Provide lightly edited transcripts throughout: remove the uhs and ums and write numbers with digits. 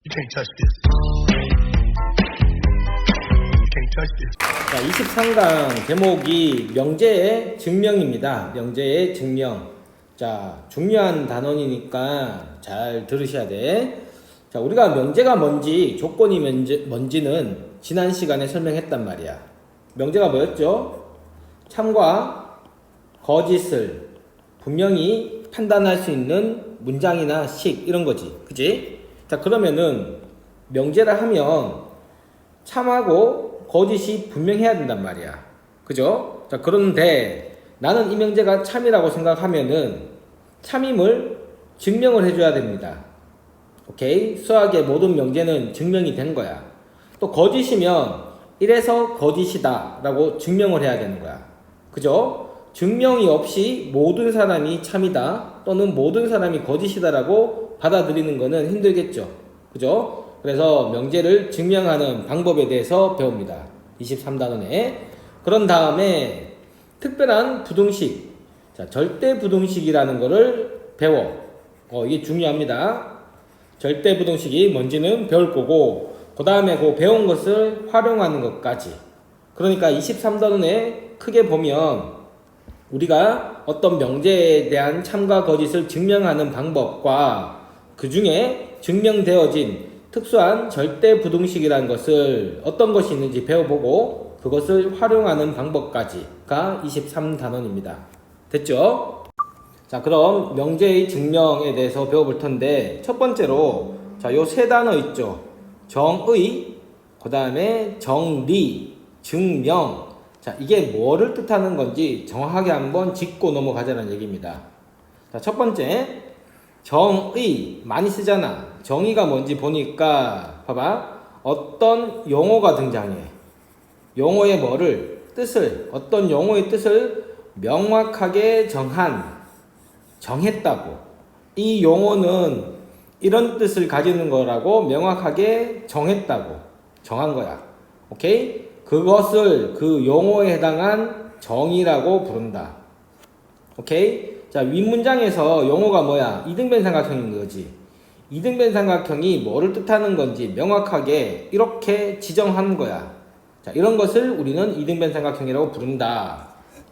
You can't touch this. You can't touch this. 자, 23강 제목이 명제의 증명입니다. 명제의 증명. 자, 중요한 단원이니까 잘 들으셔야 돼. 자, 우리가 명제가 뭔지, 조건이 뭔지는 지난 시간에 설명했단 말이야. 명제가 뭐였죠? 참과 거짓을 분명히 판단할 수 있는 문장이나 식, 이런 거지. 그치? 자, 그러면은 명제라 하면 참하고 거짓이 분명해야 된단 말이야. 그죠? 자, 그런데 나는 이 명제가 참이라고 생각하면은 참임을 증명을 해줘야 됩니다. 오케이? 수학의 모든 명제는 증명이 된 거야. 또 거짓이면 이래서 거짓이다 라고 증명을 해야 되는 거야. 그죠? 증명이 없이 모든 사람이 참이다 또는 모든 사람이 거짓이다 라고 받아들이는 거는 힘들겠죠. 그죠? 그래서 명제를 증명하는 방법에 대해서 배웁니다. 23단원에. 그런 다음에 특별한 부등식, 자, 절대 부등식이라는 거를 배워. 이게 중요합니다. 절대 부등식이 뭔지는 배울 거고, 그 다음에 그 배운 것을 활용하는 것까지. 그러니까 23단원에 크게 보면 우리가 어떤 명제에 대한 참과 거짓을 증명하는 방법과 그 중에 증명되어진 특수한 절대 부등식이라는 것을 어떤 것이 있는지 배워보고 그것을 활용하는 방법까지가 23단원입니다. 됐죠? 자, 그럼 명제의 증명에 대해서 배워볼 텐데, 첫 번째로 자, 요 세 단어 있죠. 정의, 그 다음에 정리, 증명. 자, 이게 뭐를 뜻하는 건지 정확하게 한번 짚고 넘어가자는 얘기입니다. 자, 첫 번째, 정의 많이 쓰잖아. 정의가 뭔지 보니까 봐봐. 어떤 용어가 등장해. 용어의 뭐를, 뜻을, 어떤 용어의 뜻을 명확하게 정했다고. 이 용어는 이런 뜻을 가지는 거라고 명확하게 정했다고. 정한 거야. 오케이? 그것을 그 용어에 해당한 정의라고 부른다. 오케이? 자, 윗문장에서 용어가 뭐야? 이등변 삼각형인 거지. 이등변 삼각형이 뭐를 뜻하는 건지 명확하게 이렇게 지정하는 거야. 자, 이런 것을 우리는 이등변 삼각형이라고 부른다.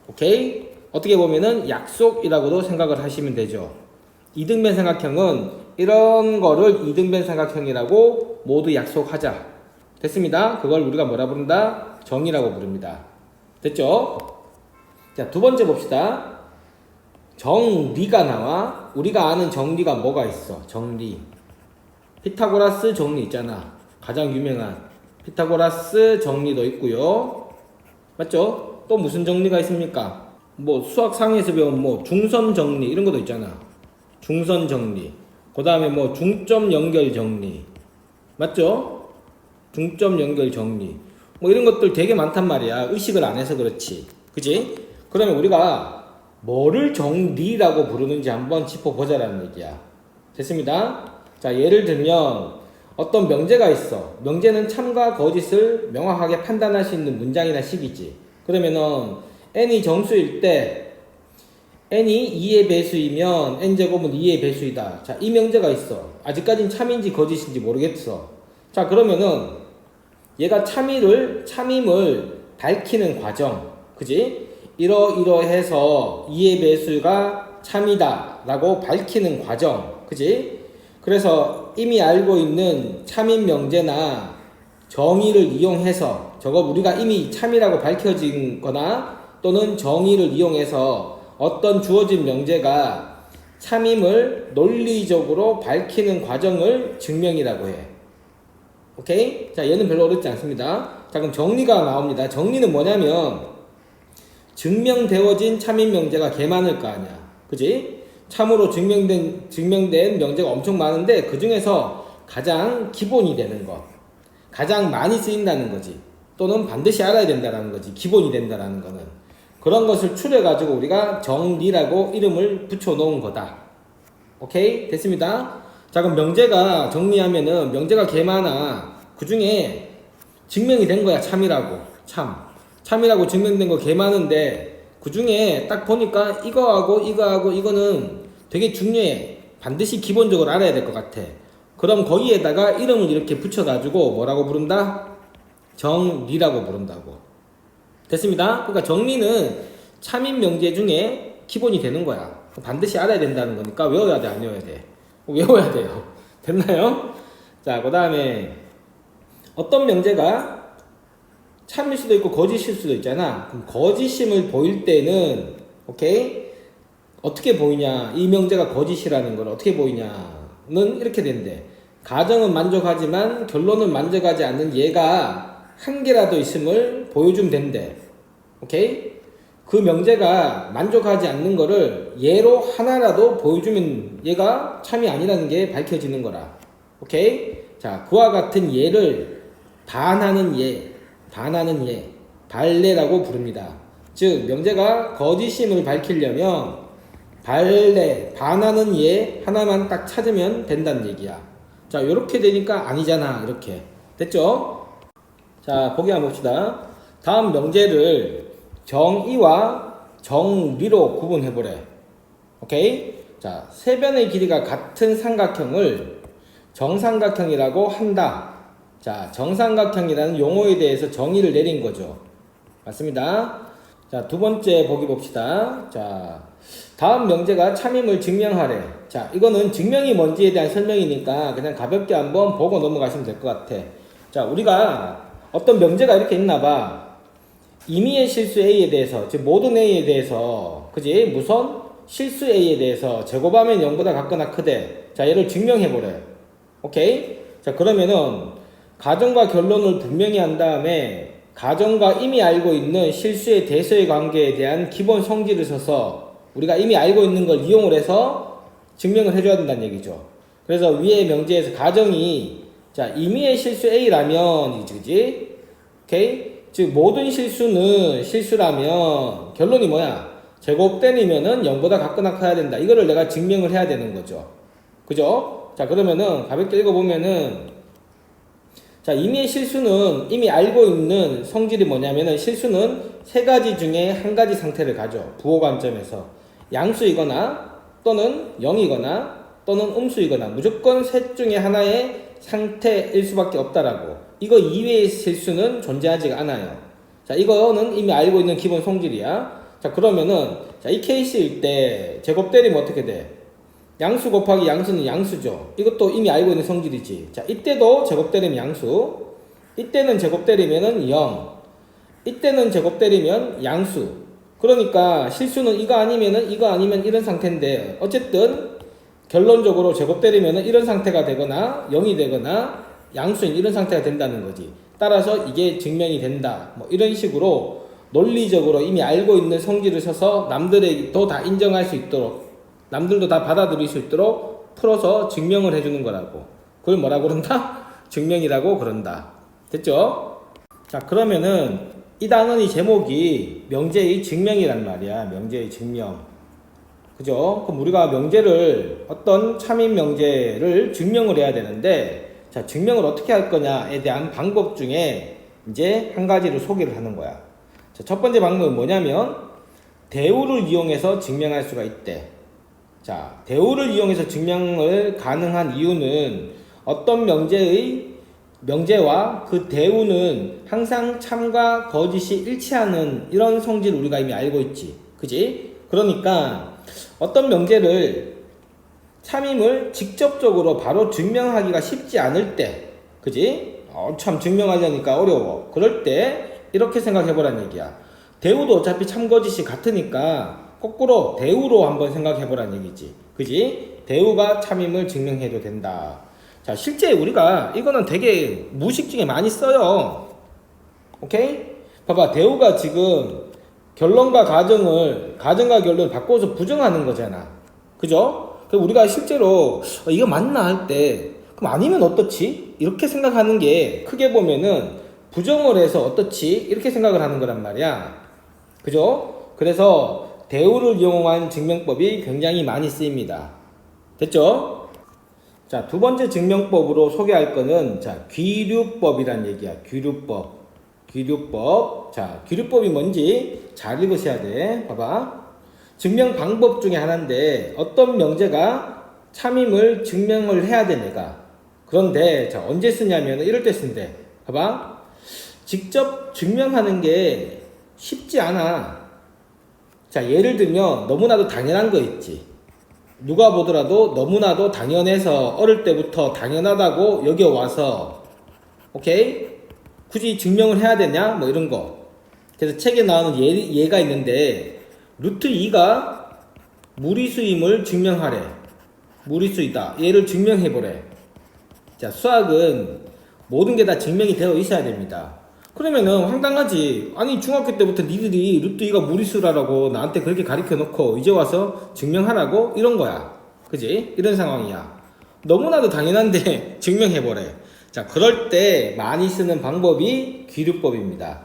오케이? 어떻게 보면은 약속이라고도 생각을 하시면 되죠. 이등변 삼각형은 이런 거를 이등변 삼각형이라고 모두 약속하자. 됐습니다. 그걸 우리가 뭐라 부른다? 정의라고 부릅니다. 됐죠? 자, 두 번째 봅시다. 정리가 나와. 우리가 아는 정리가 뭐가 있어? 정리. 피타고라스 정리 있잖아. 가장 유명한 피타고라스 정리도 있고요. 맞죠? 또 무슨 정리가 있습니까? 뭐 수학 상에서 배운 뭐 중선 정리 이런 것도 있잖아. 중선 정리. 그 다음에 뭐 중점 연결 정리. 맞죠? 중점 연결 정리. 뭐 이런 것들 되게 많단 말이야. 의식을 안 해서 그렇지. 그지? 그러면 우리가 뭐를 정리라고 부르는지 한번 짚어보자라는 얘기야. 됐습니다? 자, 예를 들면 어떤 명제가 있어. 명제는 참과 거짓을 명확하게 판단할 수 있는 문장이나 식이지. 그러면은 n이 정수일 때 n이 2의 배수이면 n제곱은 2의 배수이다. 자, 이 명제가 있어. 아직까진 참인지 거짓인지 모르겠어. 자, 그러면은 얘가 참임을 밝히는 과정. 그지? 이러해서 2의 배수가 참이다 라고 밝히는 과정. 그지? 그래서 이미 알고 있는 참임 명제나 정의를 이용해서 저거 우리가 이미 참이라고 밝혀진 거나 또는 정의를 이용해서 어떤 주어진 명제가 참임을 논리적으로 밝히는 과정을 증명이라고 해. 오케이? 자, 얘는 별로 어렵지 않습니다. 자, 그럼 정리가 나옵니다. 정리는 뭐냐면 증명되어진 참임 명제가 개 많을 거 아니야. 그지? 참으로 증명된 명제가 엄청 많은데 그 중에서 가장 기본이 되는 것, 가장 많이 쓰인다는 거지. 또는 반드시 알아야 된다는 거지. 기본이 된다는 거는. 그런 것을 추려가지고 우리가 정리라고 이름을 붙여놓은 거다. 오케이? 됐습니다. 자, 그럼 명제가 정리하면은 명제가 개 많아. 그 중에 증명이 된 거야. 참이라고. 참이라고 증명된 거 개 많은데 그 중에 딱 보니까 이거하고 이거는 되게 중요해. 반드시 기본적으로 알아야 될 것 같아. 그럼 거기에다가 이름을 이렇게 붙여가지고 뭐라고 부른다? 정리라고 부른다고. 됐습니다. 그러니까 정리는 참인 명제 중에 기본이 되는 거야. 반드시 알아야 된다는 거니까 외워야 돼, 안 외워야 돼? 외워야 돼요. 됐나요? 자, 그 다음에 어떤 명제가 참일 수도 있고 거짓일 수도 있잖아. 그럼 거짓임을 보일 때는 오케이? 어떻게 보이냐? 이 명제가 거짓이라는 걸 어떻게 보이냐는 이렇게 된대. 가정은 만족하지만 결론은 만족하지 않는 얘가 한 개라도 있음을 보여주면 된대. 오케이? 그 명제가 만족하지 않는 거를 예로 하나라도 보여주면 얘가 참이 아니라는 게 밝혀지는 거라. 오케이? 자, 그와 같은 예를 반하는 예, 발레라고 부릅니다. 즉, 명제가 거짓임을 밝히려면 발레, 반하는 예 하나만 딱 찾으면 된다는 얘기야. 자, 요렇게 되니까 아니잖아. 이렇게. 됐죠? 자, 보기 한번 봅시다. 다음 명제를 정의와 정리로 구분해보래. 오케이? 자, 세 변의 길이가 같은 삼각형을 정삼각형이라고 한다. 자, 정삼각형이라는 용어에 대해서 정의를 내린 거죠. 맞습니다. 자, 두 번째 보기 봅시다. 자, 다음 명제가 참임을 증명하래. 자, 이거는 증명이 뭔지에 대한 설명이니까 그냥 가볍게 한번 보고 넘어가시면 될 것 같아. 자, 우리가 어떤 명제가 이렇게 있나 봐. 임의의 실수 A에 대해서, 즉 모든 A에 대해서, 그지? 무선 실수 A에 대해서 제곱하면 0보다 같거나 크대. 자, 얘를 증명해보래. 오케이? 자, 그러면은 가정과 결론을 분명히 한 다음에 가정과 이미 알고 있는 실수의 대소의 관계에 대한 기본 성질을 써서 우리가 이미 알고 있는 걸 이용을 해서 증명을 해줘야 된다는 얘기죠. 그래서 위의 명제에서 가정이 자, 임의의 실수 A라면 그지? 오케이? 즉 모든 실수는 실수라면 결론이 뭐야? 제곱 때리면은 0보다 같거나 커야 된다. 이거를 내가 증명을 해야 되는 거죠. 그죠? 자, 그러면은 가볍게 읽어보면은 자, 임의의 실수는 이미 알고 있는 성질이 뭐냐면은 실수는 세 가지 중에 한 가지 상태를 가져. 부호 관점에서 양수이거나 또는 0이거나 또는 음수이거나 무조건 셋 중에 하나의 상태일 수밖에 없다라고. 이거 이외의 실수는 존재하지 않아요. 자, 이거는 이미 알고 있는 기본 성질이야. 자, 그러면은 자, 이 케이스일 때 제곱 때리면 어떻게 돼? 양수 곱하기 양수는 양수죠. 이것도 이미 알고 있는 성질이지. 자, 이때도 제곱 때리면 양수. 이때는 제곱 때리면은 0. 이때는 제곱 때리면 양수. 그러니까 실수는 이거 아니면은 이거 아니면 이런 상태인데 어쨌든 결론적으로 제곱 때리면은 이런 상태가 되거나 0이 되거나 양수인 이런 상태가 된다는 거지. 따라서 이게 증명이 된다. 뭐 이런 식으로 논리적으로 이미 알고 있는 성질을 써서 남들에게도 다 인정할 수 있도록 남들도 다 받아들일 수 있도록 풀어서 증명을 해주는 거라고. 그걸 뭐라고 그런다? 증명이라고 그런다. 됐죠? 자, 그러면은 이 단원이 제목이 명제의 증명이란 말이야. 명제의 증명. 그죠? 그럼 우리가 명제를 어떤 참인 명제를 증명을 해야 되는데 자, 증명을 어떻게 할 거냐에 대한 방법 중에 이제 한 가지를 소개를 하는 거야. 자, 첫 번째 방법은 뭐냐면 대우를 이용해서 증명할 수가 있대. 자, 대우를 이용해서 증명을 가능한 이유는 어떤 명제와 그 대우는 항상 참과 거짓이 일치하는 이런 성질을 우리가 이미 알고 있지. 그지? 그러니까 어떤 명제를 참임을 직접적으로 바로 증명하기가 쉽지 않을 때, 그지? 참 증명하려니까 어려워. 그럴 때 이렇게 생각해보란 얘기야. 대우도 어차피 참거짓이 같으니까 거꾸로 대우로 한번 생각해보란 얘기지. 그지? 대우가 참임을 증명해도 된다. 자, 실제 우리가 이거는 되게 무식 중에 많이 써요. 오케이? 봐봐, 대우가 지금 가정과 결론을 바꿔서 부정하는 거잖아. 그죠? 그럼 우리가 실제로 이거 맞나 할 때 그럼 아니면 어떻지? 이렇게 생각하는 게 크게 보면은 부정을 해서 어떻지? 이렇게 생각을 하는 거란 말이야. 그죠? 그래서 대우를 이용한 증명법이 굉장히 많이 쓰입니다. 됐죠? 자, 두 번째 증명법으로 소개할 거는 자, 귀류법이란 얘기야. 귀류법. 자, 귀류법이 뭔지 잘 읽으셔야 돼. 봐봐. 증명 방법 중에 하나인데 어떤 명제가 참임을 증명을 해야 돼, 내가. 그런데 자 언제 쓰냐면 이럴 때 쓴대. 봐봐. 직접 증명하는 게 쉽지 않아. 자 예를 들면 너무나도 당연한 거 있지. 누가 보더라도 너무나도 당연해서 어릴 때부터 당연하다고 여겨와서 오케이? 굳이 증명을 해야 되냐? 뭐 이런 거. 그래서 책에 나오는 예가 있는데 루트 2가 무리수임을 증명하래. 무리수이다. 얘를 증명해보래. 자 수학은 모든 게 다 증명이 되어 있어야 됩니다. 그러면은 황당하지. 아니 중학교 때부터 니들이 루트 2가 무리수라고 나한테 그렇게 가르쳐 놓고 이제 와서 증명하라고? 이런 거야. 그지? 이런 상황이야. 너무나도 당연한데 증명해보래. 자 그럴 때 많이 쓰는 방법이 귀류법입니다.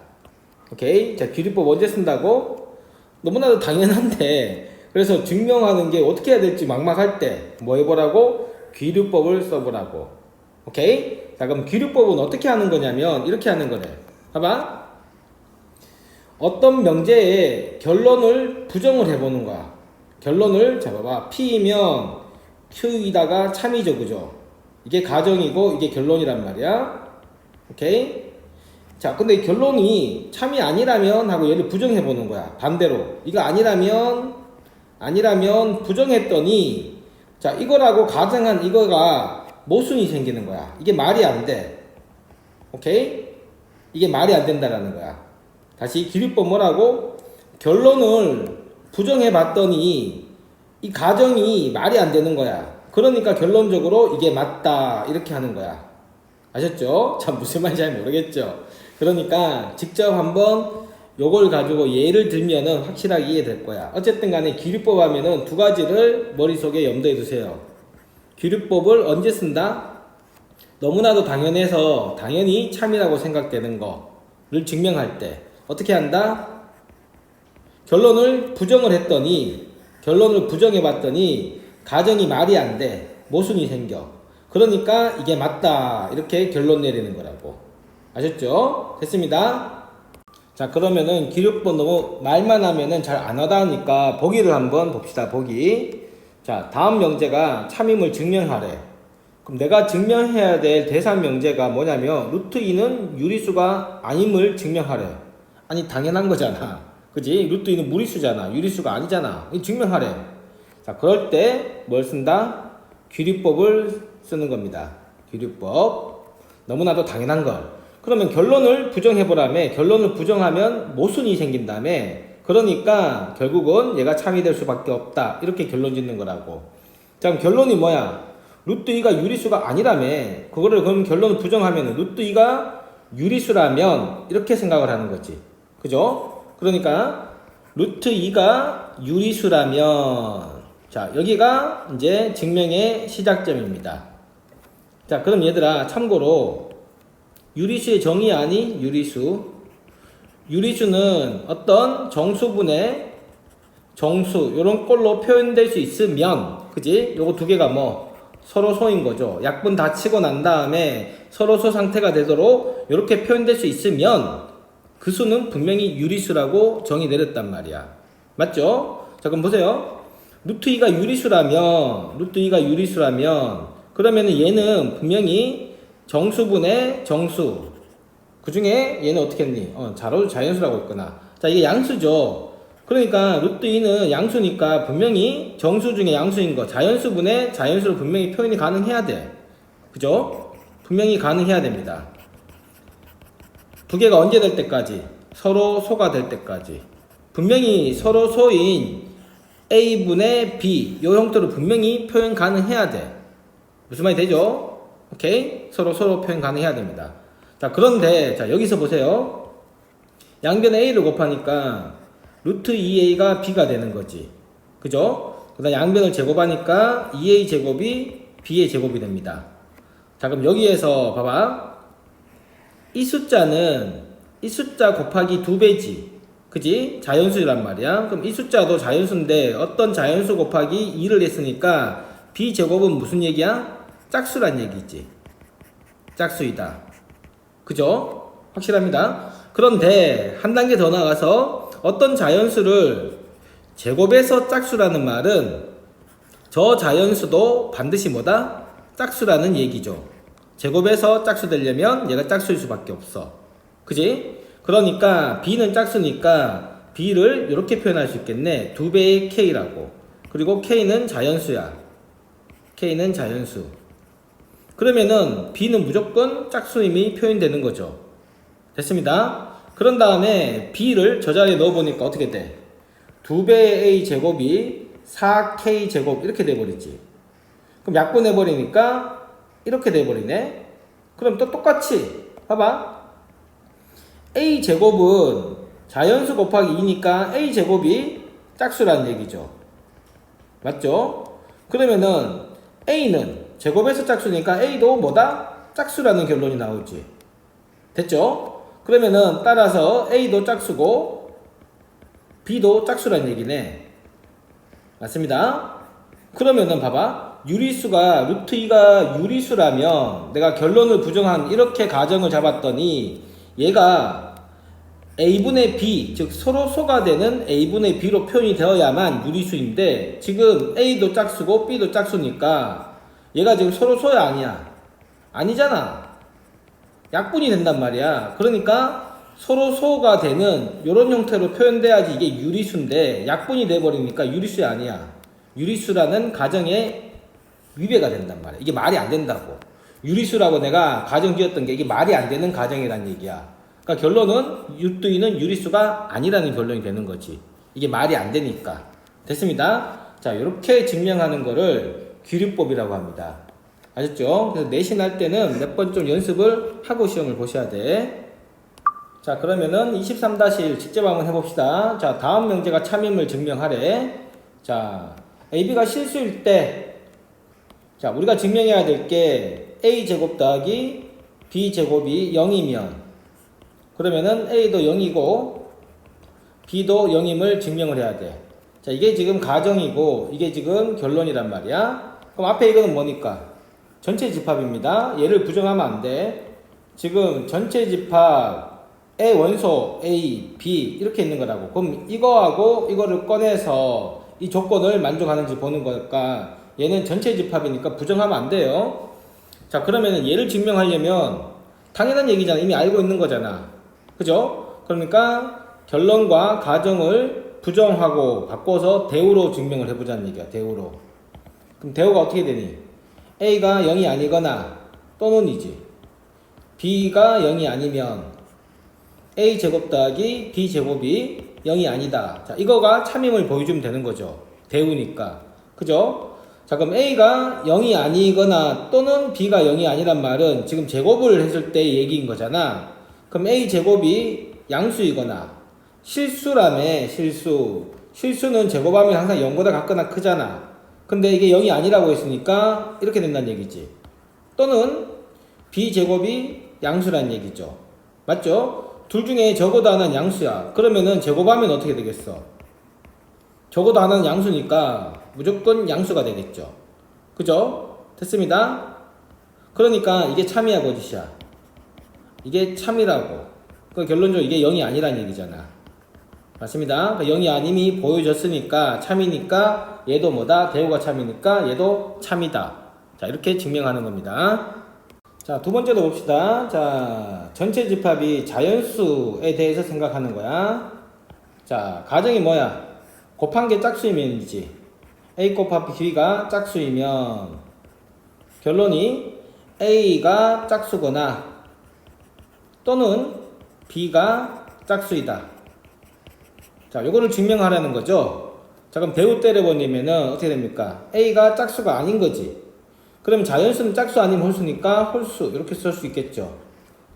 오케이? 자 귀류법 언제 쓴다고? 너무나도 당연한데 그래서 증명하는 게 어떻게 해야 될지 막막할 때 뭐 해보라고? 귀류법을 써보라고. 오케이? 자 그럼 귀류법은 어떻게 하는 거냐면 이렇게 하는 거래. 봐봐. 어떤 명제의 결론을 부정을 해보는 거야. 결론을 자 봐봐. P이면 Q이다가 참이죠. 그죠? 이게 가정이고 이게 결론이란 말이야. 오케이? 자 근데 결론이 참이 아니라면 하고 얘를 부정해 보는 거야. 반대로 이거 아니라면 부정했더니 자 이거라고 가정한 이거가 모순이 생기는 거야. 이게 말이 안 돼. 오케이? 이게 말이 안 된다라는 거야. 다시 기류법 뭐라고? 결론을 부정해 봤더니 이 가정이 말이 안 되는 거야. 그러니까 결론적으로 이게 맞다 이렇게 하는 거야. 아셨죠? 참 무슨 말인지 잘 모르겠죠? 그러니까 직접 한번 요걸 가지고 예를 들면은 확실하게 이해될 거야. 어쨌든 간에 기류법 하면은 두 가지를 머릿속에 염두에 두세요. 기류법을 언제 쓴다? 너무나도 당연해서 당연히 참이라고 생각되는 거를 증명할 때 어떻게 한다? 결론을 부정해 봤더니 가정이 말이 안 돼. 모순이 생겨. 그러니까 이게 맞다. 이렇게 결론 내리는 거라고. 아셨죠? 됐습니다. 자 그러면은 기류법 너무 말만 하면은 잘 안 와닿으니까 보기를 한번 봅시다. 보기. 자 다음 명제가 참임을 증명하래. 그럼 내가 증명해야 될 대상 명제가 뭐냐면 루트 2는 유리수가 아님을 증명하래. 아니 당연한 거잖아. 그지? 루트 2는 무리수잖아. 유리수가 아니잖아. 증명하래. 자 그럴 때 뭘 쓴다? 귀류법을 쓰는 겁니다. 귀류법. 너무나도 당연한 걸. 그러면 결론을 부정해보라며. 결론을 부정하면 모순이 생긴다며. 그러니까 결국은 얘가 참이 될 수밖에 없다. 이렇게 결론 짓는 거라고. 자 그럼 결론이 뭐야? 루트 2가 유리수가 아니라며. 그거를 그럼 결론을 부정하면 루트 2가 유리수라면 이렇게 생각을 하는 거지. 그죠? 그러니까 루트 2가 유리수라면 자 여기가 이제 증명의 시작점입니다. 자 그럼 얘들아 참고로 유리수의 정의 아니? 유리수는 어떤 정수분의 정수 요런 꼴로 표현될 수 있으면 그지? 요거 두 개가 뭐 서로 소인 거죠. 약분 다 치고 난 다음에 서로 소 상태가 되도록 이렇게 표현될 수 있으면 그 수는 분명히 유리수라고 정의 내렸단 말이야. 맞죠? 자 그럼 보세요. 루트 2가 유리수라면 그러면은 얘는 분명히 정수분의 정수. 그 중에 얘는 어떻게 했니? 자연수라고 했구나. 자 이게 양수죠. 그러니까 루트 2는 양수니까 분명히 정수 중에 양수인 거 자연수분의 자연수로 분명히 표현이 가능해야 돼. 그죠? 분명히 가능해야 됩니다. 두 개가 언제 될 때까지? 서로 소가 될 때까지. 분명히 서로 소인 A분의 B 요 형태로 분명히 표현 가능해야 돼. 무슨 말이 되죠? 오케이? 서로 표현 가능해야 됩니다. 자 그런데 자 여기서 보세요. 양변에 A를 곱하니까 루트 2A가 B가 되는 거지. 그죠? 그 다음 양변을 제곱하니까 2A 제곱이 B의 제곱이 됩니다. 자 그럼 여기에서 봐봐. 이 숫자는 이 숫자 곱하기 2배지. 그지? 자연수란 말이야. 그럼 이 숫자도 자연수인데 어떤 자연수 곱하기 2를 했으니까 B 제곱은 무슨 얘기야? 짝수란 얘기지. 짝수이다. 그죠? 확실합니다. 그런데 한 단계 더 나가서 어떤 자연수를 제곱해서 짝수라는 말은 저 자연수도 반드시 뭐다? 짝수라는 얘기죠. 제곱에서 짝수 되려면 얘가 짝수일 수밖에 없어. 그지? 그러니까 b는 짝수니까 b를 이렇게 표현할 수 있겠네. 2배의 k라고. 그리고 k는 자연수야. k는 자연수. 그러면은 b는 무조건 짝수임이 표현되는 거죠. 됐습니다. 그런 다음에 b를 저 자리에 넣어보니까 어떻게 돼? 2배의 a 제곱이 4k 제곱 이렇게 돼버리지. 그럼 약분해버리니까 이렇게 돼버리네. 그럼 또 똑같이 봐봐. a 제곱은 자연수 곱하기 2니까 a 제곱이 짝수라는 얘기죠. 맞죠? 그러면은 a는 제곱에서 짝수니까 a도 뭐다? 짝수라는 결론이 나오지. 됐죠? 그러면은 따라서 a도 짝수고 b도 짝수라는 얘기네. 맞습니다. 그러면은 봐봐. 유리수가 루트 2가 유리수라면 내가 결론을 부정한 이렇게 가정을 잡았더니 얘가 a분의 b, 즉 서로 소가 되는 a분의 b로 표현이 되어야만 유리수인데 지금 a도 짝수고 b도 짝수니까 얘가 지금 서로 소야 아니야? 아니잖아. 약분이 된단 말이야. 그러니까 서로 소가 되는 이런 형태로 표현돼야지 이게 유리수인데 약분이 돼버리니까 유리수야 아니야. 유리수라는 가정에 위배가 된단 말이야. 이게 말이 안 된다고. 유리수라고 내가 가정 지었던 게 이게 말이 안 되는 가정이란 얘기야. 그러니까 결론은 루트이는 유리수가 아니라는 결론이 되는 거지. 이게 말이 안 되니까. 됐습니다. 자, 이렇게 증명하는 거를 귀류법이라고 합니다. 아셨죠? 그래서 내신할 때는 몇 번 좀 연습을 하고 시험을 보셔야 돼. 자, 그러면은 23-1 직접 한번 해봅시다. 자, 다음 명제가 참임을 증명하래. 자, AB가 실수일 때, 자, 우리가 증명해야 될 게 A제곱 더하기 B제곱이 0이면, 그러면은 A도 0이고, B도 0임을 증명을 해야 돼. 자, 이게 지금 가정이고, 이게 지금 결론이란 말이야. 그럼 앞에 이거는 뭐니까? 전체 집합입니다. 얘를 부정하면 안 돼. 지금 전체 집합의 원소 A, B 이렇게 있는 거라고. 그럼 이거하고 이거를 꺼내서 이 조건을 만족하는지 보는 거니까 얘는 전체 집합이니까 부정하면 안 돼요. 자, 그러면은 얘를 증명하려면 당연한 얘기잖아. 이미 알고 있는 거잖아. 그죠? 그러니까 결론과 가정을 부정하고 바꿔서 대우로 증명을 해보자는 얘기야. 대우로. 그럼 대우가 어떻게 되니? A가 0이 아니거나 또는이지. B가 0이 아니면 A제곱 더하기 B제곱이 0이 아니다. 자, 이거가 참임을 보여주면 되는 거죠. 대우니까. 그죠? 자, 그럼 A가 0이 아니거나 또는 B가 0이 아니란 말은 지금 제곱을 했을 때 얘기인 거잖아. 그럼 A제곱이 양수이거나 실수라며. 실수는 제곱하면 항상 0보다 같거나 크잖아. 근데 이게 0이 아니라고 했으니까 이렇게 된다는 얘기지. 또는 B제곱이 양수라는 얘기죠. 맞죠? 둘 중에 적어도 하나는 양수야. 그러면은 제곱하면 어떻게 되겠어? 적어도 하나는 양수니까 무조건 양수가 되겠죠. 그죠? 됐습니다. 그러니까 이게 참이야 거짓이야? 이게 참이라고. 그 결론적으로 이게 0이 아니란 얘기잖아. 맞습니다. 0이 아님이 보여졌으니까 참이니까 얘도 뭐다? 대우가 참이니까 얘도 참이다. 자, 이렇게 증명하는 겁니다. 자, 두 번째도 봅시다. 자, 전체 집합이 자연수에 대해서 생각하는 거야. 자, 가정이 뭐야? 곱한 게 짝수이면이지. A 곱하기 B가 짝수이면 결론이 A가 짝수거나 또는 B가 짝수이다. 자, 요거를 증명하라는 거죠. 자, 그럼 대우 때려버리면은 어떻게 됩니까? A가 짝수가 아닌 거지. 그럼 자연수는 짝수 아니면 홀수니까 홀수 이렇게 쓸 수 있겠죠.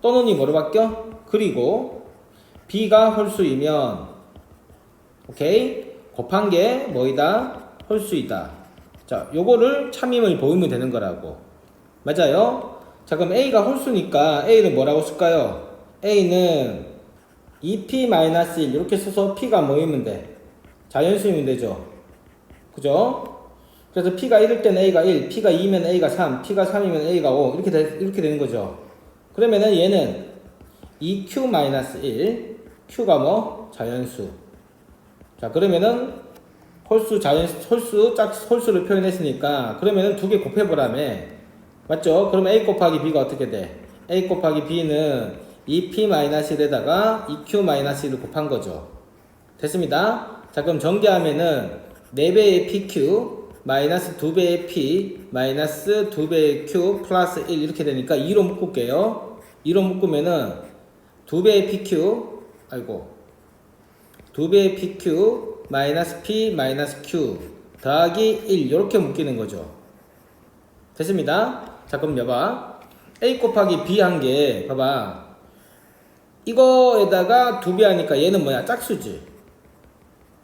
또는이 뭐로 바뀌어? 그리고 B가 홀수이면 오케이? 곱한 게 뭐이다? 홀수이다. 자, 요거를 참임을 보이면 되는 거라고. 맞아요? 자, 그럼 A가 홀수니까 A를 뭐라고 쓸까요? A는 2p-1 이렇게 써서 p가 뭐이면 돼? 자연수이면 되죠. 그죠? 그래서 p가 1일 때는 a가 1, p가 2면 a가 3, p가 3이면 a가 5 이렇게 되는 거죠. 그러면은 얘는 2q-1 q가 뭐? 자연수. 자, 그러면은 홀수를 표현했으니까 그러면은 두 개 곱해보라며. 맞죠? 그럼 A 곱하기 B가 어떻게 돼? A 곱하기 B는 2P-1에다가 2Q-1을 곱한 거죠. 됐습니다. 자, 그럼 전개하면은 4배의 PQ 마이너스 2배의 P 마이너스 2배의 Q 플러스 1 이렇게 되니까 2로 묶을게요. 2로 묶으면은 2배의 PQ 2배의 PQ 마이너스 P 마이너스 Q 더하기 1 이렇게 묶이는 거죠. 됐습니다. 자, 그럼 여봐. A 곱하기 B 한 게 봐봐. 이거에다가 2배 하니까 얘는 뭐야? 짝수지.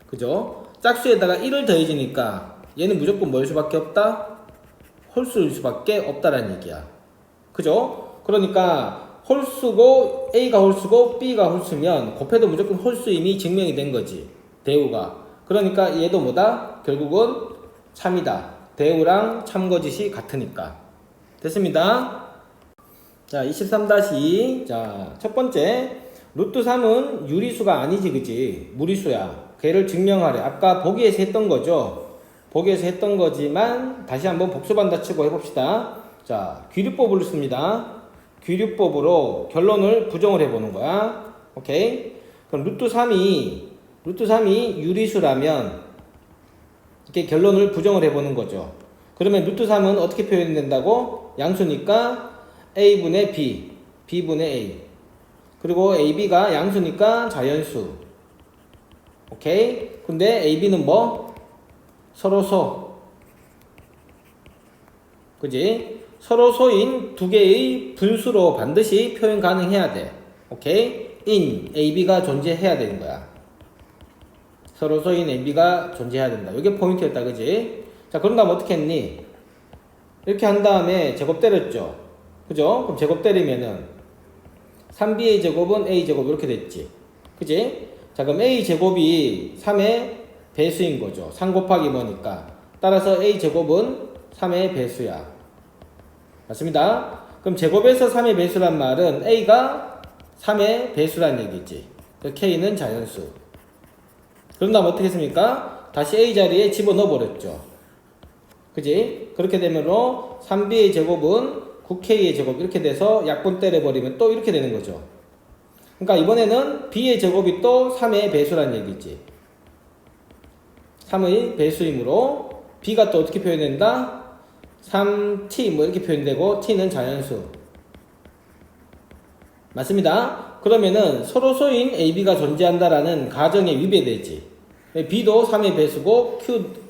그죠? 짝수에다가 1을 더해지니까 얘는 무조건 뭐일 수밖에 없다? 홀수일 수밖에 없다라는 얘기야. 그죠? 그러니까 홀수고 A가 홀수고 B가 홀수면 곱해도 무조건 홀수임이 증명이 된 거지. 대우가. 그러니까 얘도 뭐다? 결국은 참이다. 대우랑 참거짓이 같으니까. 됐습니다. 자, 23-2. 자, 첫 번째. 루트 3은 유리수가 아니지, 그지? 무리수야. 걔를 증명하래. 아까 보기에서 했던 거죠. 보기에서 했던 거지만 다시 한번 복수반다 치고 해봅시다. 자, 귀류법을 씁니다. 귀류법으로 결론을 부정을 해보는 거야. 오케이? 그럼 루트 3이 유리수라면 이렇게 결론을 부정을 해보는 거죠. 그러면 루트 3은 어떻게 표현된다고? 양수니까 A분의 B, B분의 A. 그리고 AB가 양수니까 자연수. 오케이? 근데 AB는 뭐? 서로소. 그지? 서로소인 두 개의 분수로 반드시 표현 가능해야 돼. 오케이? in AB가 존재해야 되는 거야. 서로소인 AB가 존재해야 된다. 이게 포인트였다. 그지? 자, 그런 다음 어떻게 했니? 이렇게 한 다음에 제곱 때렸죠. 그죠? 그럼 제곱 때리면은 3b의 제곱은 a 제곱 이렇게 됐지. 그지? 자, 그럼 a 제곱이 3의 배수인 거죠. 3 곱하기 뭐니까. 따라서 a 제곱은 3의 배수야. 맞습니다. 그럼 제곱에서 3의 배수란 말은 a가 3의 배수란 얘기지. k는 자연수. 그럼 다음 어떻게 했습니까? 다시 a 자리에 집어넣어 버렸죠. 그지? 그렇게 되면로 3b의 제곱은 9k의 제곱 이렇게 돼서 약분 때려버리면 또 이렇게 되는 거죠. 그러니까 이번에는 b의 제곱이 또 3의 배수란 얘기지. 3의 배수이므로 b가 또 어떻게 표현된다? 3t 뭐 이렇게 표현되고 t는 자연수. 맞습니다. 그러면은 서로소인 AB가 존재한다라는 가정에 위배되지. B도 3의 배수고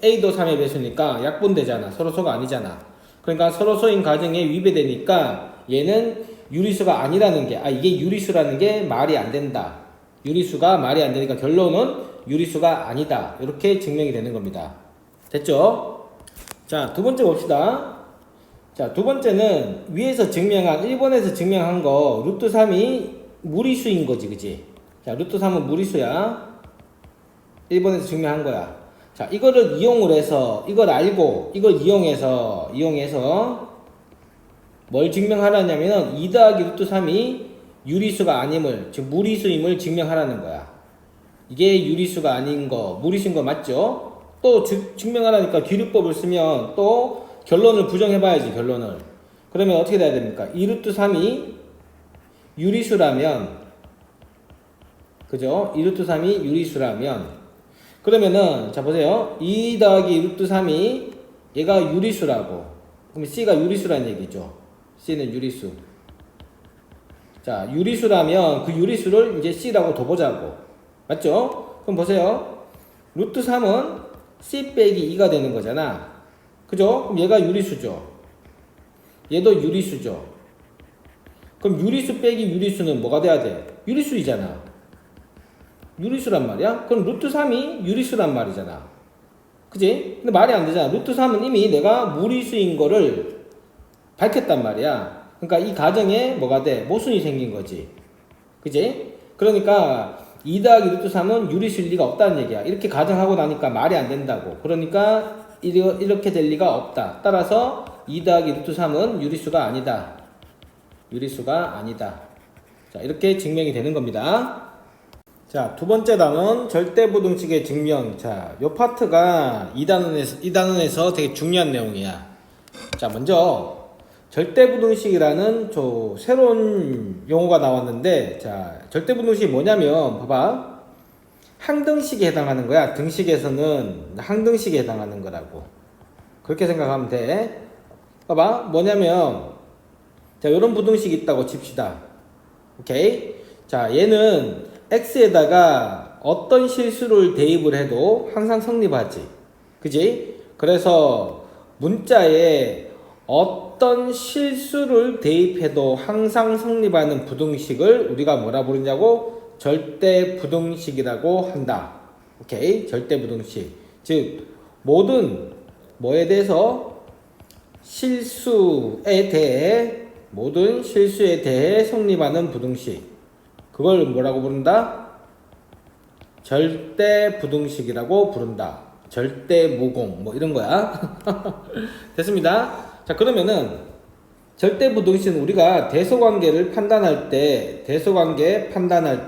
A도 3의 배수니까 약분되잖아. 서로소가 아니잖아. 그러니까 서로소인 가정에 위배되니까 얘는 유리수가 아니라는 게, 이게 유리수라는 게 말이 안 된다. 유리수가 말이 안 되니까 결론은 유리수가 아니다. 이렇게 증명이 되는 겁니다. 됐죠? 자, 두 번째 봅시다. 자, 두 번째는 위에서 증명한, 1번에서 증명한 거, 루트 3이 무리수인 거지, 그지? 자, 루트 3은 무리수야. 1번에서 증명한 거야. 자, 이거를 이용을 해서, 이걸 알고, 이걸 이용해서 뭘 증명하라냐면은 2 더하기 루트 3이 유리수가 아님을, 즉 무리수임을 증명하라는 거야. 이게 유리수가 아닌 거, 무리수인 거 맞죠? 또 증명하라니까 귀류법을 쓰면 또 결론을 부정해봐야지, 결론을. 그러면 어떻게 돼야 됩니까? 2 루트 3이 유리수라면, 그죠? 2 루트 3이 유리수라면, 그러면은, 자, 보세요. 2 더하기 루트 3이 얘가 유리수라고. 그럼 C가 유리수란 얘기죠. C는 유리수. 자, 유리수라면 그 유리수를 이제 C라고 둬보자고. 맞죠? 그럼 보세요. 루트 3은 C 빼기 2가 되는 거잖아. 그죠? 그럼 얘가 유리수죠. 얘도 유리수죠. 그럼 유리수 빼기 유리수는 뭐가 돼야 돼? 유리수이잖아. 유리수란 말이야? 그럼 루트 3이 유리수란 말이잖아. 그지? 근데 말이 안 되잖아. 루트 3은 이미 내가 무리수인 거를 밝혔단 말이야. 그러니까 이 가정에 뭐가 돼? 모순이 생긴 거지. 그지? 그러니까 2 더하기 루트 3은 유리수일 리가 없다는 얘기야. 이렇게 가정하고 나니까 말이 안 된다고. 그러니까 이렇게 될 리가 없다. 따라서 2 더하기 루트 3은 유리수가 아니다. 유리수가 아니다. 자, 이렇게 증명이 되는 겁니다. 자, 두 번째 단원 절대부등식의 증명. 자, 요 파트가 2단원에서 되게 중요한 내용이야. 자, 먼저 절대부등식이라는 새로운 용어가 나왔는데, 자, 절대부등식이 뭐냐면, 봐봐. 항등식에 해당하는 거야. 등식에서는 항등식에 해당하는 거라고. 그렇게 생각하면 돼. 봐봐. 뭐냐면, 자, 요런 부등식이 있다고 칩시다. 오케이? 자, 얘는 x에다가 어떤 실수를 대입을 해도 항상 성립하지. 그지? 그래서 문자에 어떤 실수를 대입해도 항상 성립하는 부등식을 우리가 뭐라 부르냐고? 절대부등식이라고 한다. 오케이? 절대부등식. 즉, 모든 뭐에 대해서 모든 실수에 대해 성립하는 부등식. 그걸 뭐라고 부른다? 절대부등식이라고 부른다. 절대모공 뭐 이런 거야. 됐습니다. 자, 그러면은 절대부등식은 우리가 대소관계 판단할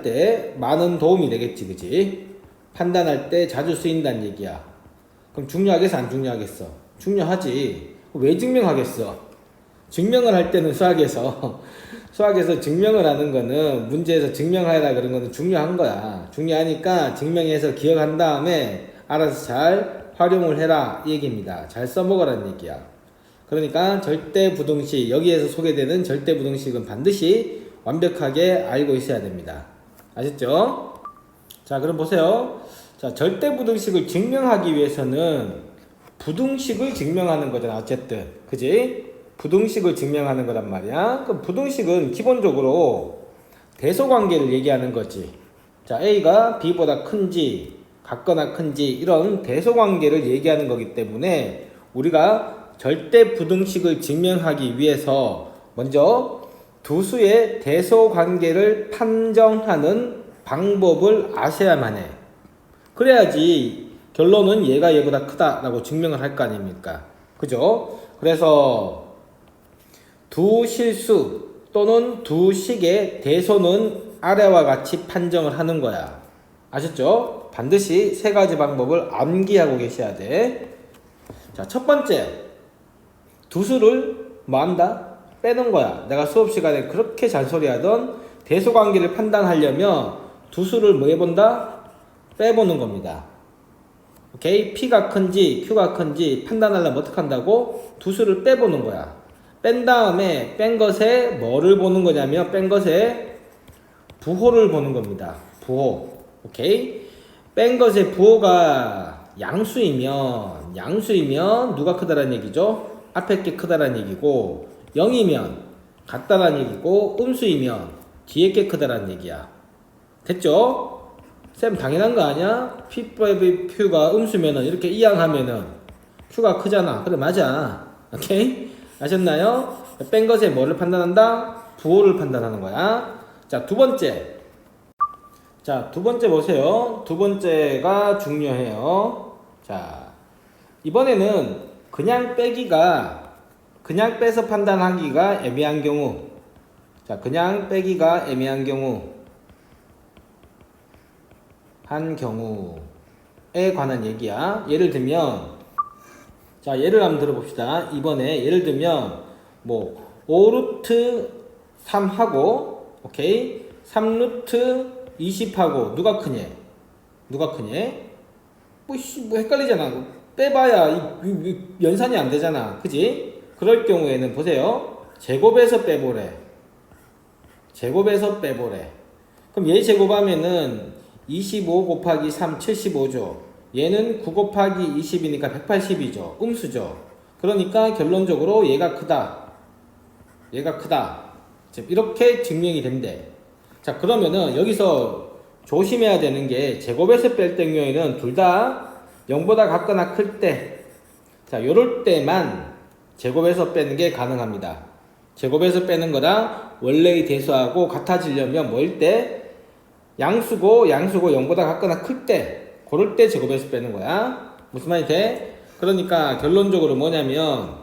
때 많은 도움이 되겠지, 그지? 판단할 때 자주 쓰인다는 얘기야. 그럼 중요하겠어, 안 중요하겠어? 중요하지. 왜 증명하겠어? 증명을 할 때는 수학에서 증명을 하는 거는 문제에서 증명하라 그런 거는 중요한 거야. 중요하니까 증명해서 기억한 다음에 알아서 잘 활용을 해라 이 얘기입니다. 잘 써먹으라는 얘기야. 그러니까 절대부등식, 여기에서 소개되는 절대부등식은 반드시 완벽하게 알고 있어야 됩니다. 아셨죠? 자, 그럼 보세요. 자, 절대부등식을 증명하기 위해서는 부등식을 증명하는 거잖아. 어쨌든 그지? 부등식을 증명하는 거란 말이야. 그럼 부등식은 기본적으로 대소관계를 얘기하는 거지. 자, A가 B보다 큰지 같거나 큰지 이런 대소관계를 얘기하는 거기 때문에 우리가 절대부등식을 증명하기 위해서 먼저 두 수의 대소관계를 판정하는 방법을 아셔야만 해. 그래야지 결론은 얘가 얘보다 크다라고 증명을 할 거 아닙니까? 그죠? 그래서 두 실수 또는 두 식의 대소는 아래와 같이 판정을 하는 거야. 아셨죠? 반드시 세 가지 방법을 암기하고 계셔야 돼. 자, 첫 번째, 두 수를 뭐 한다? 빼는 거야. 내가 수업 시간에 그렇게 잔소리하던 대소관계를 판단하려면 두 수를 뭐 해본다? 빼보는 겁니다. 오케이? P가 큰지 Q가 큰지 판단하려면 어떻게 한다고? 두 수를 빼보는 거야. 뺀 다음에 뺀 것에 뭐를 보는 거냐면 뺀 것에 부호를 보는 겁니다. 부호. 오케이? 뺀 것의 부호가 양수이면 누가 크다라는 얘기죠? 앞에 게 크다라는 얘기고 0이면 같다라는 얘기고 음수이면 뒤에 게 크다라는 얘기야. 됐죠? 쌤 당연한 거 아니야? P 빼기 Q가 음수면은 이렇게 이항하면은 Q가 크잖아. 그래 맞아. 오케이? 아셨나요? 뺀 것에 뭐를 판단한다? 부호를 판단하는 거야. 자, 두 번째 보세요. 두 번째가 중요해요. 자, 이번에는 그냥 빼서 판단하기가 애매한 경우. 자, 그냥 빼기가 애매한 경우에 관한 얘기야. 예를 들면, 자, 예를 한번 들어봅시다. 이번에 예를 들면 뭐 5루트 3하고 오케이 3루트 20하고 누가 크냐? 뭐 헷갈리잖아. 빼봐야 연산이 안 되잖아. 그지? 그럴 경우에는 보세요. 제곱에서 빼보래. 그럼 얘 제곱하면은 25 곱하기 3 75죠. 얘는 9 곱하기 20이니까 180이죠. 음수죠. 그러니까 결론적으로 얘가 크다. 이렇게 증명이 된대. 자, 그러면은 여기서 조심해야 되는 게 제곱에서 뺄 경우에는 둘 다 0보다 같거나 클 때, 자, 요럴 때만 제곱에서 빼는 게 가능합니다. 제곱에서 빼는 거랑 원래의 대수하고 같아지려면 뭐일 때? 양수고 0보다 같거나 클 때, 그럴 때 제곱에서 빼는 거야. 무슨 말이 돼? 그러니까 결론적으로 뭐냐면,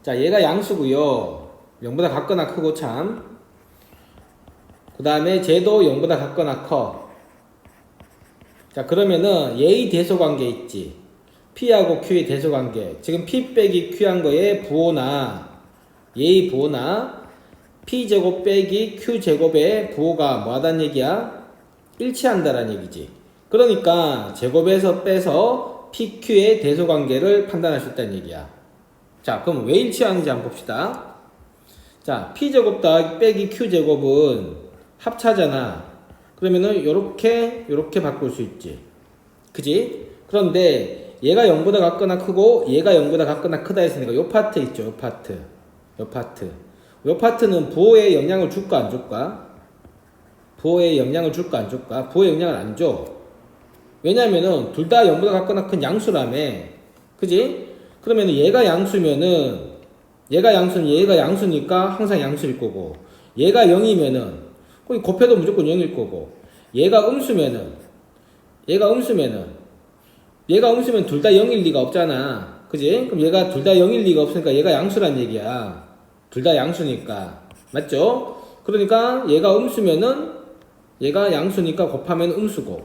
자, 얘가 양수고요. 0보다 같거나 크고 참. 그 다음에 쟤도 0보다 같거나 커. 자, 그러면은 얘의 대소관계 있지. P하고 Q의 대소관계. 지금 P 빼기 Q 한 거에 부호나 얘의 부호나 p제곱 빼기 q제곱의 부호가 뭐하다는 얘기야? 일치한다라는 얘기지. 그러니까 제곱에서 빼서 pq의 대소관계를 판단할 수 있다는 얘기야. 자, 그럼 왜 일치하는지 한번 봅시다. 자, p제곱 더하기 빼기 q제곱은 합차잖아. 그러면은 요렇게 바꿀 수 있지. 그지? 그런데 얘가 0보다 같거나 크고 얘가 0보다 같거나 크다 했으니까 요 파트 있죠. 요 파트는 부호에 영향을 줄까 안 줄까? 부호에 영향을 줄까 안 줄까? 부호에 영향을 안 줘. 왜냐면은 둘 다 0보다 같거나 큰 양수라며. 그지? 그러면은 얘가 양수면은 얘가 양수니까 항상 양수일 거고, 얘가 0이면은 거기 곱해도 무조건 0일 거고, 얘가 음수면 둘 다 0일 리가 없잖아. 그지? 그럼 얘가 둘 다 0일 리가 없으니까 얘가 양수란 얘기야. 둘 다 양수니까. 맞죠? 그러니까 얘가 양수니까 곱하면 음수고.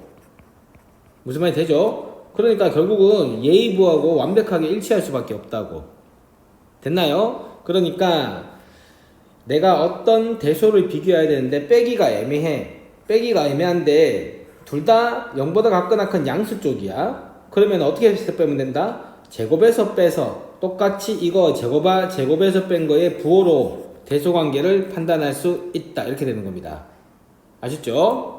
무슨 말이 되죠? 그러니까 결국은 얘의 부호하고 완벽하게 일치할 수밖에 없다고. 됐나요? 그러니까 내가 어떤 대소를 비교해야 되는데 빼기가 애매한데 둘 다 0보다 같거나 큰 양수 쪽이야. 그러면 어떻게 해서 빼면 된다? 제곱에서 빼서 똑같이 이거 제곱에서 뺀 거에 부호로 대소관계를 판단할 수 있다. 이렇게 되는 겁니다. 아셨죠?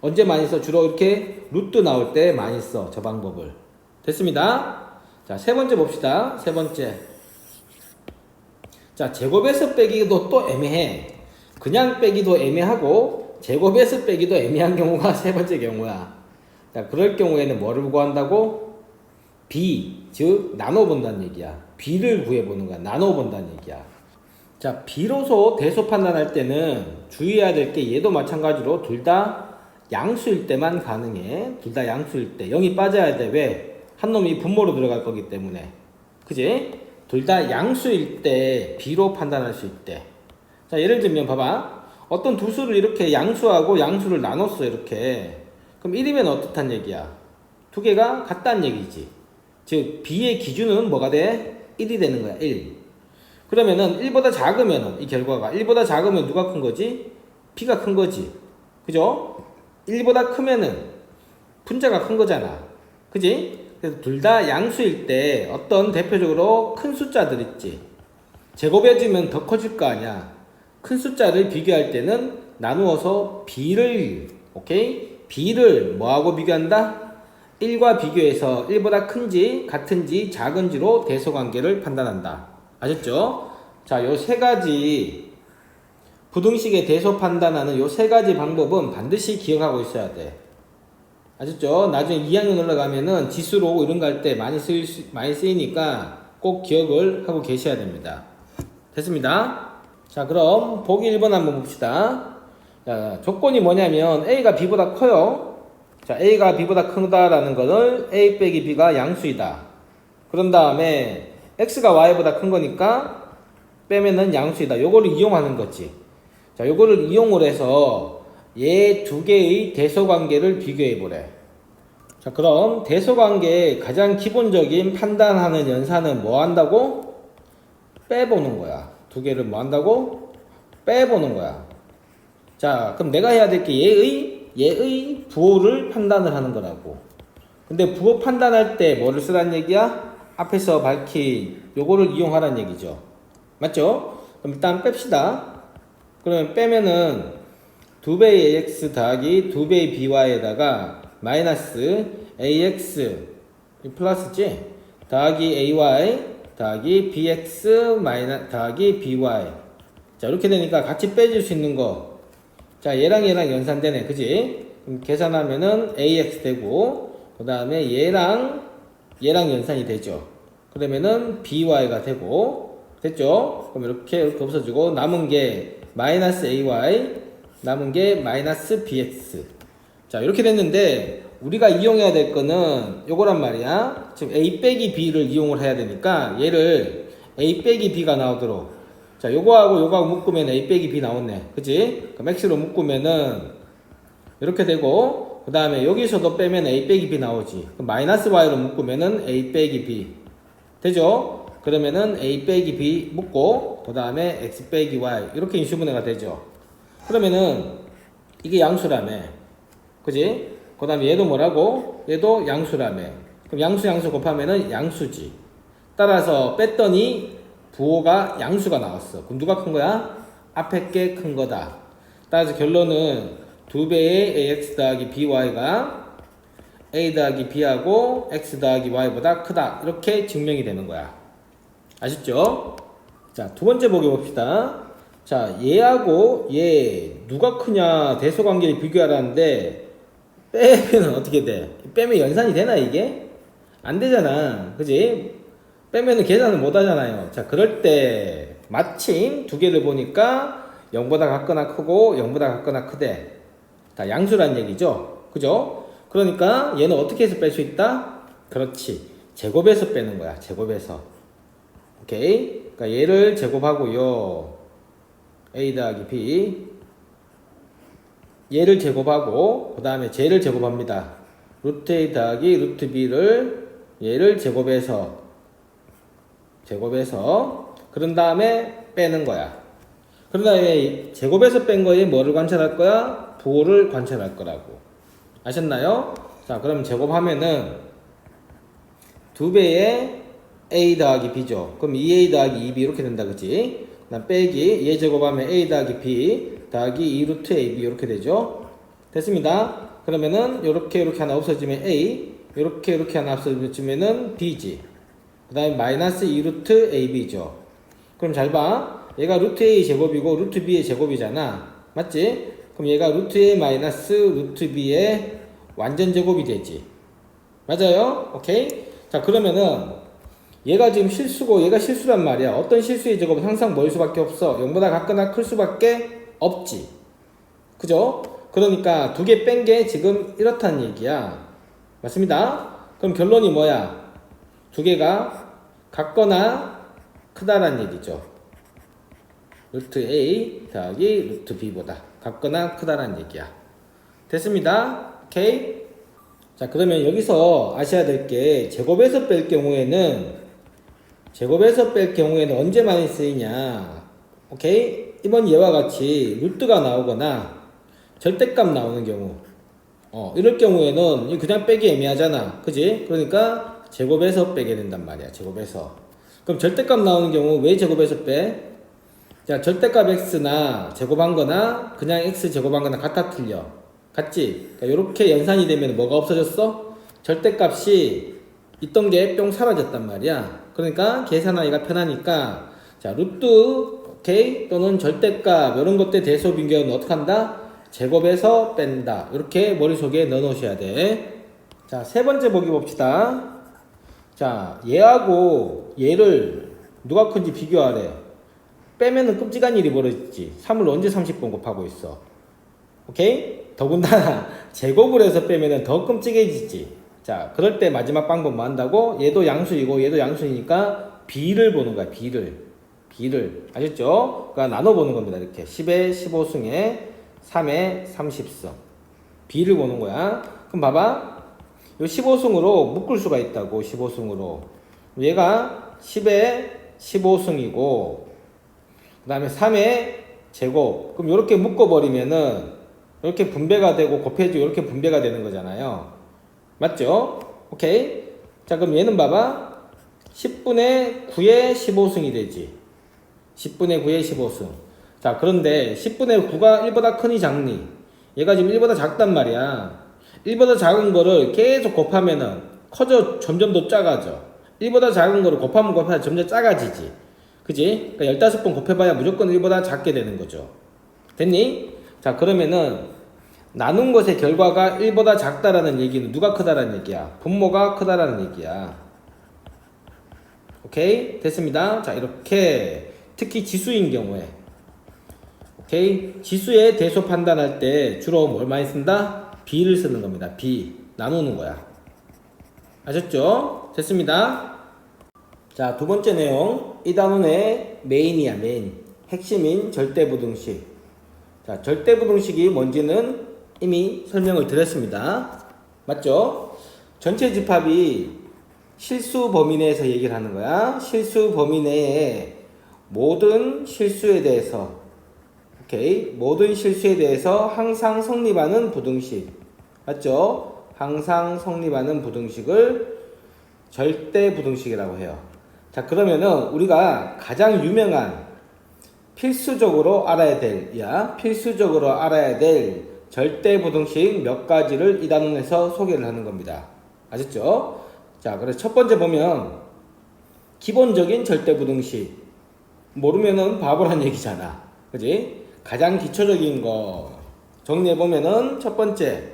언제 많이 써? 주로 이렇게 루트 나올 때 많이 써. 저 방법을. 됐습니다. 자, 세 번째 봅시다. 세 번째. 자, 제곱에서 빼기도 또 애매해. 그냥 빼기도 애매하고 제곱에서 빼기도 애매한 경우가 세 번째 경우야. 자, 그럴 경우에는 뭐를 구한다고? b, 즉 나눠본다는 얘기야. b를 구해보는 거야. 나눠본다는 얘기야. 자, b로서 대소 판단할 때는 주의해야 될 게 얘도 마찬가지로 둘 다 양수일 때만 가능해. 둘 다 양수일 때 0이 빠져야 돼. 왜? 한 놈이 분모로 들어갈 거기 때문에. 그지? 둘 다 양수일 때 b로 판단할 수 있대. 자, 예를 들면 봐봐. 어떤 두 수를 이렇게 양수하고 양수를 나눴어. 이렇게. 그럼 1이면 어떻단 얘기야? 두 개가 같다는 얘기지. 즉 b의 기준은 뭐가 돼? 1이 되는 거야. 1. 그러면은 1보다 작으면은 이 결과가 1보다 작으면 누가 큰 거지? b가 큰 거지. 그죠? 1보다 크면은 분자가 큰 거잖아. 그지? 그래서 둘 다 양수일 때 어떤 대표적으로 큰 숫자들 있지. 제곱해주면 더 커질 거 아니야. 큰 숫자를 비교할 때는 나누어서 b를 뭐하고 비교한다? 1과 비교해서 1보다 큰지 같은지 작은지로 대소관계를 판단한다. 아셨죠? 자, 요 세 가지 부등식의 대소 판단하는 요 세 가지 방법은 반드시 기억하고 있어야 돼. 아셨죠? 나중에 2학년 올라가면은 지수로 오고 이런 거 할 때 많이 쓰이니까 꼭 기억을 하고 계셔야 됩니다. 됐습니다. 자, 그럼 보기 1번 한번 봅시다. 자, 조건이 뭐냐면 A가 B보다 커요. 자, A가 B보다 크다라는 거는 A 빼기 B가 양수이다. 그런 다음에 X가 Y보다 큰 거니까 빼면은 양수이다. 요거를 이용하는 거지. 자, 요거를 이용을 해서 얘 두 개의 대소관계를 비교해 보래. 자, 그럼 대소관계의 가장 기본적인 판단하는 연산은 뭐 한다고? 빼보는 거야. 두 개를 뭐 한다고? 빼보는 거야. 자, 그럼 내가 해야 될 게 얘의 부호를 판단을 하는 거라고. 근데 부호 판단할 때 뭐를 쓰라는 얘기야? 앞에서 밝힌 요거를 이용하라는 얘기죠. 맞죠? 그럼 일단 뺍시다. 그러면 빼면은 2배의 ax 더하기 2배의 by에다가 마이너스 ax 플러스지 더하기 ay 더하기 bx 더하기 by. 자, 이렇게 되니까 같이 빼줄 수 있는 거. 자, 얘랑 연산되네. 그지? 그럼 계산하면은 ax 되고, 그 다음에 얘랑 연산이 되죠. 그러면은 by가 되고, 됐죠? 그럼 이렇게 없어지고, 남은 게 마이너스 ay, 남은 게 마이너스 bx. 자, 이렇게 됐는데, 우리가 이용해야 될 거는 요거란 말이야. 지금 a 빼기 b를 이용을 해야 되니까, 얘를 a 빼기 b가 나오도록. 자, 요거하고 묶으면 a 빼기 b 나오네. 그치? 그럼 x로 묶으면은, 이렇게 되고, 그 다음에 여기서도 빼면 a 빼기 b 나오지. 그럼 마이너스 y로 묶으면은 a 빼기 b. 되죠? 그러면은 A 빼기 B 묶고 그 다음에 X 빼기 Y 이렇게 인수분해가 되죠. 그러면은 이게 양수라며, 그지? 그 다음에 얘도 뭐라고? 얘도 양수라며. 그럼 양수 곱하면은 양수지. 따라서 뺐더니 부호가 양수가 나왔어. 그럼 누가 큰 거야? 앞에 게 큰 거다. 따라서 결론은 2배의 AX 더하기 BY가 A 더하기 B하고 X 더하기 Y보다 크다. 이렇게 증명이 되는 거야. 아셨죠? 자, 두 번째 보기 봅시다. 자, 얘하고 얘 누가 크냐 대소관계를 비교하라는데 빼면 어떻게 돼? 빼면 연산이 되나 이게? 안 되잖아. 그지? 빼면은 계산을 못 하잖아요. 자, 그럴 때 마침 두 개를 보니까 0보다 같거나 크고 0보다 같거나 크대. 다 양수란 얘기죠. 그죠? 그러니까 얘는 어떻게 해서 뺄 수 있다? 그렇지. 제곱해서 빼는 거야. 제곱해서. 오케이? 그러니까 얘를 제곱하고요. A 더하기 B. 얘를 제곱하고 그 다음에 쟤를 제곱합니다. 루트 A 더하기 루트 B를 얘를 제곱해서 그런 다음에 빼는 거야. 그런 다음에 제곱해서 뺀 거에 뭐를 관찰할 거야? 부호를 관찰할 거라고. 아셨나요? 자, 그럼 제곱하면은 2배의 A 더하기 B죠. 그럼 2A 더하기 2B 이렇게 된다, 그치? 그 다음 빼기 얘 제곱하면 A 더하기 B 더하기 2 루트 AB 이렇게 되죠. 됐습니다. 그러면은 요렇게 하나 없어지면 A, 요렇게 하나 없어지면은 B지. 그 다음에 마이너스 2 루트 AB죠. 그럼 잘 봐. 얘가 루트 A 제곱이고 루트 B의 제곱이잖아. 맞지? 그럼 얘가 루트 A 마이너스 루트 B의 완전 제곱이 되지. 맞아요? 오케이? 자, 그러면은 얘가 지금 실수고 얘가 실수란 말이야. 어떤 실수의 제곱은 항상 뭐일 수밖에 없어? 0보다 같거나 클 수밖에 없지. 그죠? 그러니까 두 개 뺀 게 지금 이렇다는 얘기야. 맞습니다. 그럼 결론이 뭐야? 두 개가 같거나 크다라는 얘기죠. 루트 A 더하기 루트 B보다 같거나 크다라는 얘기야. 됐습니다. 오케이? 자, 그러면 여기서 아셔야 될 게 제곱해서 뺄 경우에는 언제 많이 쓰이냐? 오케이? 이번 예와 같이 루트가 나오거나 절대값 나오는 경우, 이럴 경우에는 그냥 빼기 애매하잖아. 그지? 그러니까 제곱해서 빼게 된단 말이야. 제곱해서. 그럼 절대값 나오는 경우 왜 제곱해서 빼? 자, 절대값 x나 제곱한 거나 그냥 x 제곱한 거나 같아 틀려. 같지? 그러니까 이렇게 연산이 되면 뭐가 없어졌어? 절대값이 있던 게 뿅 사라졌단 말이야. 그러니까 계산하기가 편하니까 자, 루트 오케이 또는 절대값 이런 것들 대소 빈결은 어떻게 한다? 제곱해서 뺀다. 이렇게 머릿속에 넣어 놓으셔야 돼. 자, 세 번째 보기 봅시다. 자, 얘하고 얘를 누가 큰지 비교하래. 빼면은 끔찍한 일이 벌어지지. 3을 언제 30번 곱하고 있어. 오케이? 더군다나 제곱을 해서 빼면은 더 끔찍해지지. 자, 그럴 때 마지막 방법 뭐 한다고? 얘도 양수이고 얘도 양수이니까 B를 보는 거야. B를. 아셨죠? 그러니까 나눠보는 겁니다. 이렇게 10의 15승에 3의 30승. B를 보는 거야. 그럼 봐봐. 요 15승으로 묶을 수가 있다고. 15승으로. 얘가 10의 15승이고 그 다음에 3의 제곱. 그럼 이렇게 묶어버리면은 이렇게 분배가 되고 곱해지고 이렇게 분배가 되는 거잖아요. 맞죠? 오케이. 자, 그럼 얘는 봐봐. 10분의 9의 15승이 되지. 10분의 9의 15승. 자, 그런데 10분의 9가 1보다 크니 작니? 얘가 지금 1보다 작단 말이야. 1보다 작은 거를 계속 곱하면은 커져 점점 더 작아져. 1보다 작은 거를 곱하면 점점 작아지지. 그지? 그러니까 15번 곱해봐야 무조건 1보다 작게 되는 거죠. 됐니? 자, 그러면은 나눈 것의 결과가 1보다 작다라는 얘기는 누가 크다라는 얘기야? 분모가 크다라는 얘기야. 오케이? 됐습니다. 자, 이렇게 특히 지수인 경우에 오케이? 지수의 대소 판단할 때 주로 뭘 많이 쓴다? B를 쓰는 겁니다. B. 나누는 거야. 아셨죠? 됐습니다. 자, 두 번째 내용. 이 단원의 메인이야, 메인. 핵심인 절대부등식. 자, 절대부등식이 뭔지는 이미 설명을 드렸습니다. 맞죠? 전체 집합이 실수 범위 내에서 얘기를 하는 거야. 실수 범위 내에 모든 실수에 대해서, 오케이, 모든 실수에 대해서 항상 성립하는 부등식, 맞죠? 항상 성립하는 부등식을 절대 부등식이라고 해요. 자, 그러면은 우리가 가장 유명한 필수적으로 알아야 될 절대 부등식 몇 가지를 이 단원에서 소개를 하는 겁니다. 아셨죠? 자, 그래서 첫 번째 보면 기본적인 절대 부등식. 모르면은 바보란 얘기잖아. 그지? 가장 기초적인 거 정리해 보면은 첫 번째,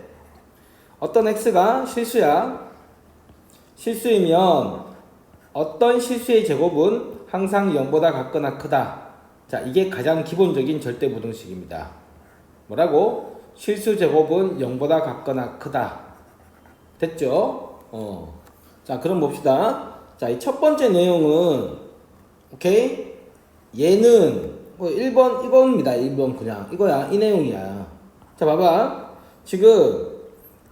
어떤 x가 실수야. 실수이면 어떤 실수의 제곱은 항상 0보다 같거나 크다. 자, 이게 가장 기본적인 절대 부등식입니다. 뭐라고? 실수 제곱은 0보다 같거나 크다. 됐죠? 자, 그럼 봅시다. 자, 이 첫 번째 내용은, 오케이? 얘는, 1번, 이겁니다. 1번 그냥. 이거야. 이 내용이야. 자, 봐봐. 지금,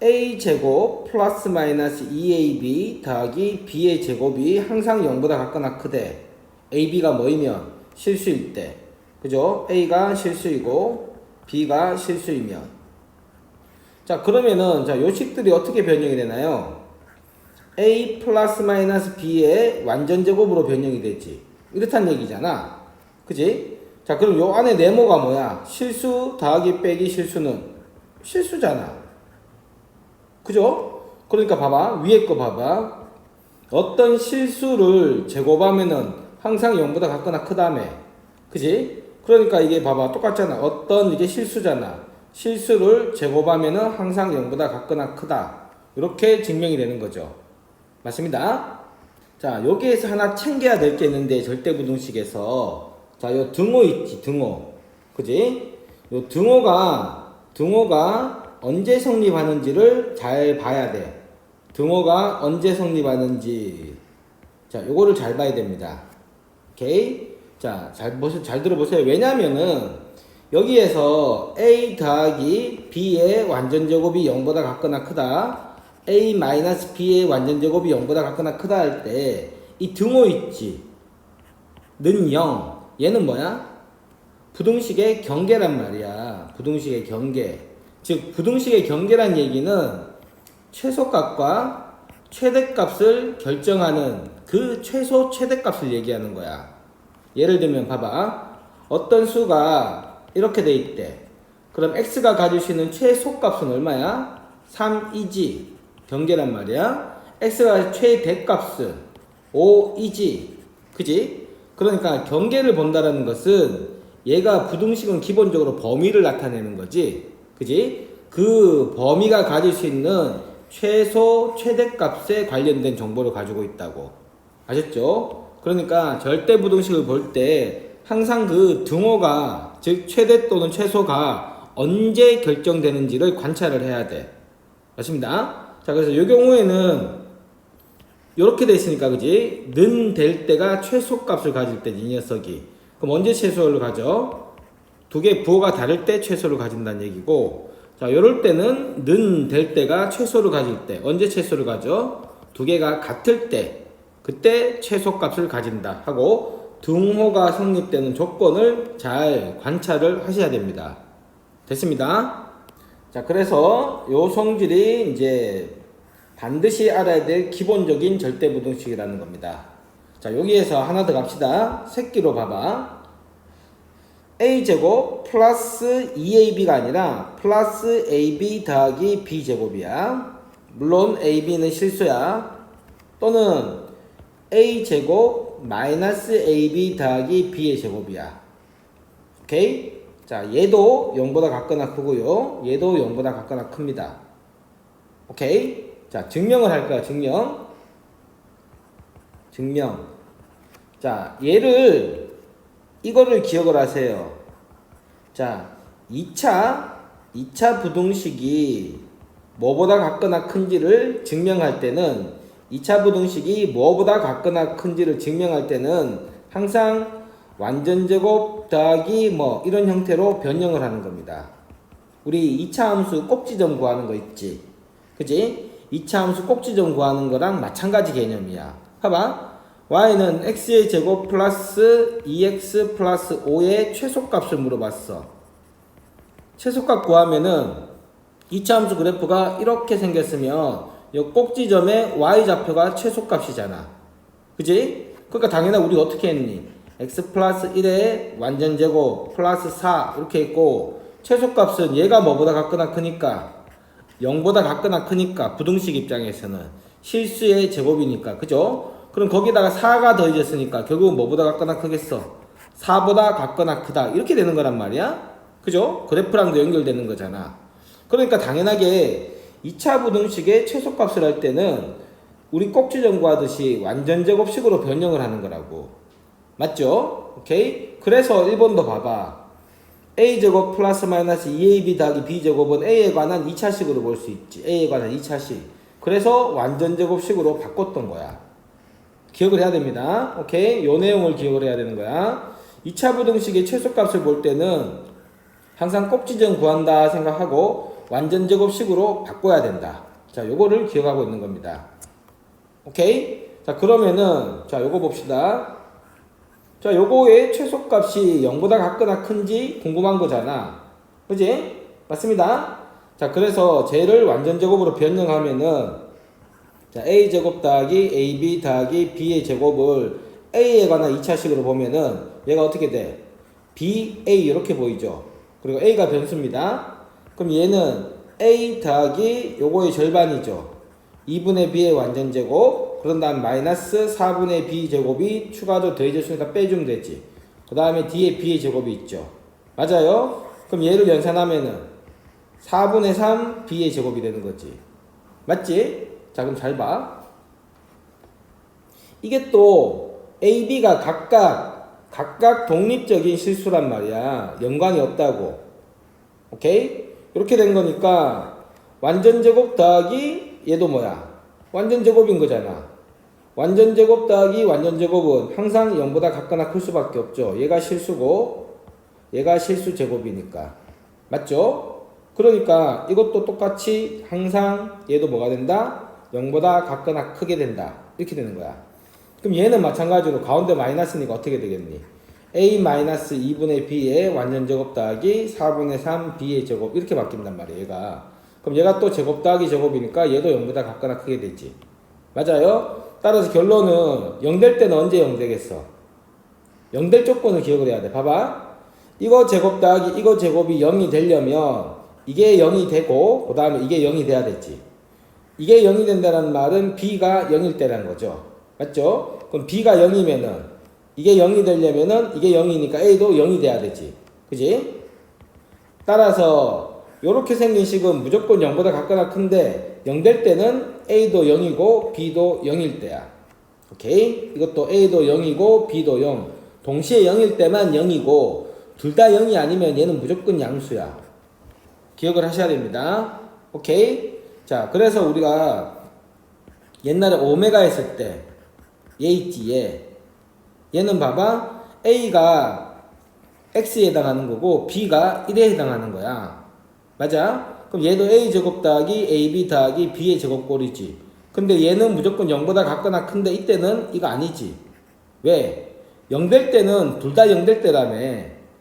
a제곱 플러스 마이너스 2ab 더하기 b의 제곱이 항상 0보다 같거나 크대. ab가 뭐이면? 실수일 때. 그죠? a가 실수이고, b가 실수이면. 자, 그러면은, 자, 요식들이 어떻게 변형이 되나요? a 플러스 마이너스 b의 완전 제곱으로 변형이 되지. 이렇단 얘기잖아. 그지? 자, 그럼 요 안에 네모가 뭐야? 실수 더하기 빼기 실수는 실수잖아. 그죠? 그러니까 봐봐. 위에 거 봐봐. 어떤 실수를 제곱하면은 항상 0보다 같거나 크다며. 그지? 그러니까 이게 봐봐. 똑같잖아. 어떤 이게 실수잖아. 실수를 제곱하면은 항상 0보다 같거나 크다. 이렇게 증명이 되는 거죠. 맞습니다. 자, 여기에서 하나 챙겨야 될 게 있는데, 절대부등식에서. 자, 요 등호 있지, 등호. 그지? 요 등호가 언제 성립하는지를 잘 봐야 돼. 등호가 언제 성립하는지. 자, 요거를 잘 봐야 됩니다. 오케이? 자, 잘 들어보세요. 왜냐면은, 여기에서 a 더하기 b의 완전제곱이 0보다 같거나 크다. a 마이너스 b의 완전제곱이 0보다 같거나 크다 할 때, 이 등호 있지? 는 0. 얘는 뭐야? 부등식의 경계란 말이야. 부등식의 경계. 즉, 부등식의 경계란 얘기는 최소값과 최대값을 결정하는 그 최소 최대값을 얘기하는 거야. 예를 들면 봐봐. 어떤 수가 이렇게 돼 있대. 그럼 x가 가질 수 있는 최소값은 얼마야? 3이지. 경계란 말이야. x가 최대값은 5이지. 그지? 그러니까 경계를 본다라는 것은 얘가 부등식은 기본적으로 범위를 나타내는 거지. 그지? 그 범위가 가질 수 있는 최소 최대값에 관련된 정보를 가지고 있다고. 아셨죠? 그러니까 절대부등식을 볼 때 항상 그 등호가, 즉 최대 또는 최소가 언제 결정되는지를 관찰을 해야 돼. 맞습니다. 자, 그래서 이 경우에는 이렇게 돼 있으니까, 그지? 는 될 때가 최소값을 가질 때지, 이 녀석이. 그럼 언제 최소를 가져? 두 개 부호가 다를 때 최소를 가진다는 얘기고, 자, 요럴 때는 는 될 때가 최소를 가질 때. 언제 최소를 가져? 두 개가 같을 때. 그때 최소값을 가진다 하고, 등호가 성립되는 조건을 잘 관찰을 하셔야 됩니다. 됐습니다. 자, 그래서 요 성질이 이제 반드시 알아야 될 기본적인 절대부등식이라는 겁니다. 자, 여기에서 하나 더 갑시다. 새끼로 봐봐. a제곱 플러스 2ab가 아니라 플러스 ab 더하기 b제곱이야. 물론 ab는 실수야. 또는 a제곱 마이너스 ab 더하기 b의 제곱이야. 오케이? 자, 얘도 0보다 같거나 크고요. 얘도 0보다 같거나 큽니다. 오케이? 자, 증명을 할 거야. 증명. 자, 이거를 기억을 하세요. 자, 2차 부등식이 뭐보다 같거나 큰지를 증명할 때는, 2차 부등식이 뭐보다 같거나 큰지를 증명할 때는 항상 완전제곱 더하기 뭐 이런 형태로 변형을 하는 겁니다. 우리 2차 함수 꼭지점 구하는 거 있지? 그치? 2차 함수 꼭지점 구하는 거랑 마찬가지 개념이야. 봐봐. y는 x의 제곱 플러스 2x 플러스 5의 최소값을 물어봤어. 최소값 구하면은 2차 함수 그래프가 이렇게 생겼으면 이 꼭지점의 y좌표가 최소값이잖아. 그지? 그러니까 당연히 우리 어떻게 했니? x 플러스 1의 완전제곱 플러스 4 이렇게 했고 최소값은 얘가 뭐보다 같거나 크니까 0보다 같거나 크니까 부등식 입장에서는 실수의 제곱이니까 그죠? 그럼 거기다가 4가 더해졌으니까 결국은 뭐보다 같거나 크겠어? 4보다 같거나 크다 이렇게 되는 거란 말이야. 그죠? 그래프랑도 연결되는 거잖아. 그러니까 당연하게 2차 부등식의 최소값을 할 때는 우리 꼭지점 구하듯이 완전제곱식으로 변형을 하는 거라고. 맞죠? 오케이? 그래서 1번도 봐봐. a제곱 플러스 마이너스 2ab 더하기 b제곱은 a에 관한 2차식으로 볼 수 있지. a에 관한 2차식. 그래서 완전제곱식으로 바꿨던 거야. 기억을 해야 됩니다. 오케이? 요 내용을 기억을 해야 되는 거야. 2차 부등식의 최소값을 볼 때는 항상 꼭지점 구한다 생각하고 완전제곱식으로 바꿔야 된다. 자, 요거를 기억하고 있는 겁니다. 오케이? 자, 그러면은 자, 요거 봅시다. 자, 요거의 최소값이 0보다 같거나 큰지 궁금한 거잖아. 그지? 맞습니다. 자, 그래서 쟤를 완전제곱으로 변형하면은 자, a제곱 더하기 ab 더하기 b의 제곱을 a에 관한 2차식으로 보면은 얘가 어떻게 돼? ba 이렇게 보이죠? 그리고 a가 변수입니다. 그럼 얘는 a 더하기 요거의 절반이죠. 2분의 b의 완전제곱 그런 다음 마이너스 4분의 b 제곱이 추가로 더해졌으니까 빼주면 되지. 그 다음에 뒤에 b의 제곱이 있죠. 맞아요? 그럼 얘를 연산하면은 4분의 3 b의 제곱이 되는 거지. 맞지? 자, 그럼 잘 봐. 이게 또 a, b가 각각 독립적인 실수란 말이야. 연관이 없다고. 오케이? 이렇게 된 거니까 완전제곱 더하기 얘도 뭐야? 완전제곱인 거잖아. 완전제곱 더하기 완전제곱은 항상 0보다 같거나 클 수밖에 없죠. 얘가 실수고 얘가 실수제곱이니까. 맞죠? 그러니까 이것도 똑같이 항상 얘도 뭐가 된다? 0보다 같거나 크게 된다. 이렇게 되는 거야. 그럼 얘는 마찬가지로 가운데 마이너스니까 어떻게 되겠니? a-2분의 b의 완전제곱 더하기 4분의 3 b의 제곱 이렇게 바뀐단 말이야. 얘가. 그럼 얘가 또 제곱 더하기 제곱이니까 얘도 0보다 같거나 크게 되지. 맞아요? 따라서 결론은 0 될 때는 언제 0 되겠어? 0 될 조건을 기억을 해야 돼. 봐봐. 이거 제곱 더하기 이거 제곱이 0이 되려면 이게 0이 되고 그 다음에 이게 0이 돼야 되지. 이게 0이 된다는 말은 b가 0일 때라는 거죠. 맞죠? 그럼 b가 0이면은 이게 0이 되려면은 이게 0이니까 a도 0이 돼야 되지. 그지? 따라서 요렇게 생긴 식은 무조건 0보다 같거나 큰데 0 될 때는 a도 0이고 b도 0일 때야. 오케이? 이것도 a도 0이고 b도 0. 동시에 0일 때만 0이고 둘 다 0이 아니면 얘는 무조건 양수야. 기억을 하셔야 됩니다. 오케이? 자, 그래서 우리가 옛날에 오메가 했을 때 얘 있지, 얘는 봐봐. a가 x에 해당하는 거고 b가 1에 해당하는 거야. 맞아? 그럼 얘도 a제곱 더하기 ab 더하기 b의 제곱꼴이지. 근데 얘는 무조건 0보다 같거나 큰데 이때는 이거 아니지. 왜? 0 될 때는 둘 다 0 될 때라며.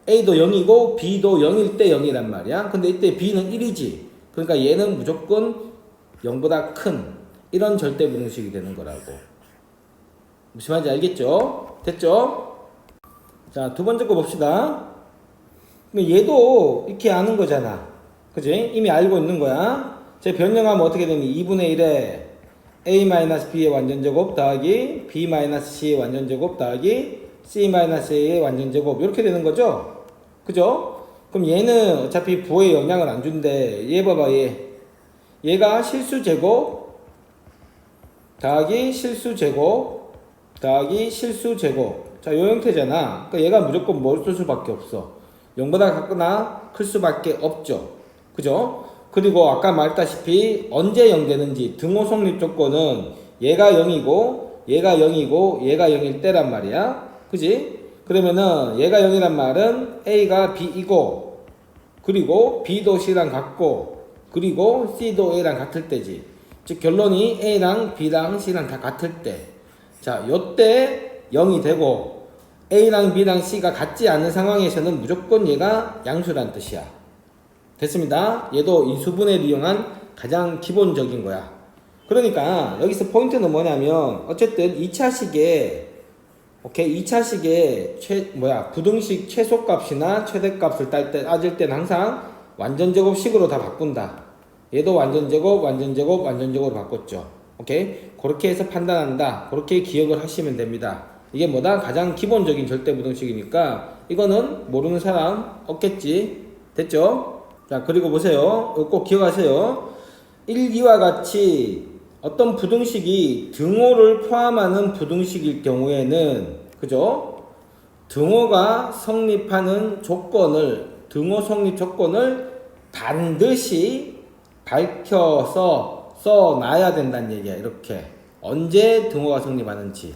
a도 0이고 b도 0일 때 0이란 말이야. 근데 이때 b는 1이지. 그러니까 얘는 무조건 0보다 큰 이런 절대 분식이 되는 거라고. 무슨 말인지 알겠죠? 됐죠? 자, 두 번째 거 봅시다. 얘도 이렇게 아는 거잖아. 그지? 이미 알고 있는 거야. 제 변형하면 어떻게 되니? 2분의 1에 a-b의 완전제곱 더하기 b-c의 완전제곱 더하기 c-a의 완전제곱 이렇게 되는 거죠? 그죠? 그럼 얘는 어차피 부호에 영향을 안 준대. 얘 봐봐, 얘가 실수제곱 더하기 실수제곱 더하기 실수제곱. 자, 요 형태잖아. 그러니까 얘가 무조건 뭘 쓸 수밖에 없어. 0보다 같거나 클 수밖에 없죠. 그죠? 그리고 아까 말했다시피 언제 0 되는지 등호 성립 조건은 얘가 0이고 얘가 0이고 얘가 0일 때란 말이야. 그지? 그러면은 얘가 0이란 말은 A가 B이고 그리고 B도 C랑 같고 그리고 C도 A랑 같을 때지. 즉 결론이 A랑 B랑 C랑 다 같을 때, 자 요때 0이 되고 A랑 B랑 C가 같지 않은 상황에서는 무조건 얘가 양수란 뜻이야. 됐습니다. 얘도 인수분해를 이용한 가장 기본적인 거야. 그러니까 여기서 포인트는 뭐냐면 어쨌든 2차식에 오케이 2차식에 부등식 최소값이나 최대값을 따질 때는 항상 완전제곱식으로 다 바꾼다. 얘도 완전제곱, 완전제곱, 완전제곱으로 바꿨죠. 오케이? 그렇게 해서 판단한다. 그렇게 기억을 하시면 됩니다. 이게 뭐다? 가장 기본적인 절대부등식이니까 이거는 모르는 사람 없겠지. 됐죠? 자, 그리고 보세요. 이거 꼭 기억하세요. 1, 2와 같이 어떤 부등식이 등호를 포함하는 부등식일 경우에는, 그죠? 등호가 성립하는 조건을, 등호 성립 조건을 반드시 밝혀서 써놔야 된다는 얘기야. 이렇게. 언제 등호가 성립하는지.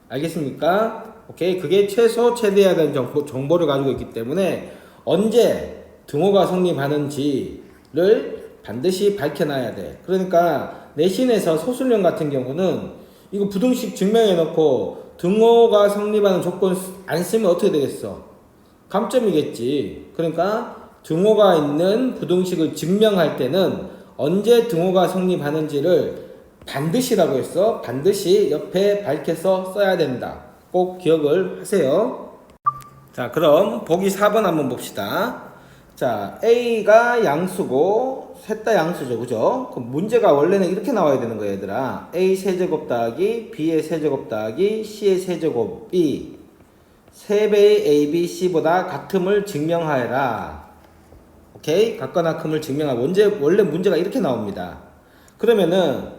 알겠습니까? 오케이. 그게 최소, 최대해야 되는 정보를 가지고 있기 때문에 언제 등호가 성립하는지를 반드시 밝혀놔야 돼. 그러니까 내신에서 소수령 같은 경우는 이거 부등식 증명해 놓고 등호가 성립하는 조건 안 쓰면 어떻게 되겠어? 감점이겠지. 그러니까 등호가 있는 부등식을 증명할 때는 언제 등호가 성립하는지를 반드시라고 했어. 반드시 옆에 밝혀서 써야 된다. 꼭 기억을 하세요. 자, 그럼 보기 4번 한번 봅시다. 자, A가 양수고 셋 다 양수죠. 그죠? 그럼 문제가 원래는 이렇게 나와야 되는 거예요, 얘들아. A 세제곱 더하기 B의 세제곱 더하기 C의 세제곱이 3배의 A, B, C보다 같음을 증명하여라. 오케이? 같거나 큼을 증명하라. 원래 문제가 이렇게 나옵니다. 그러면은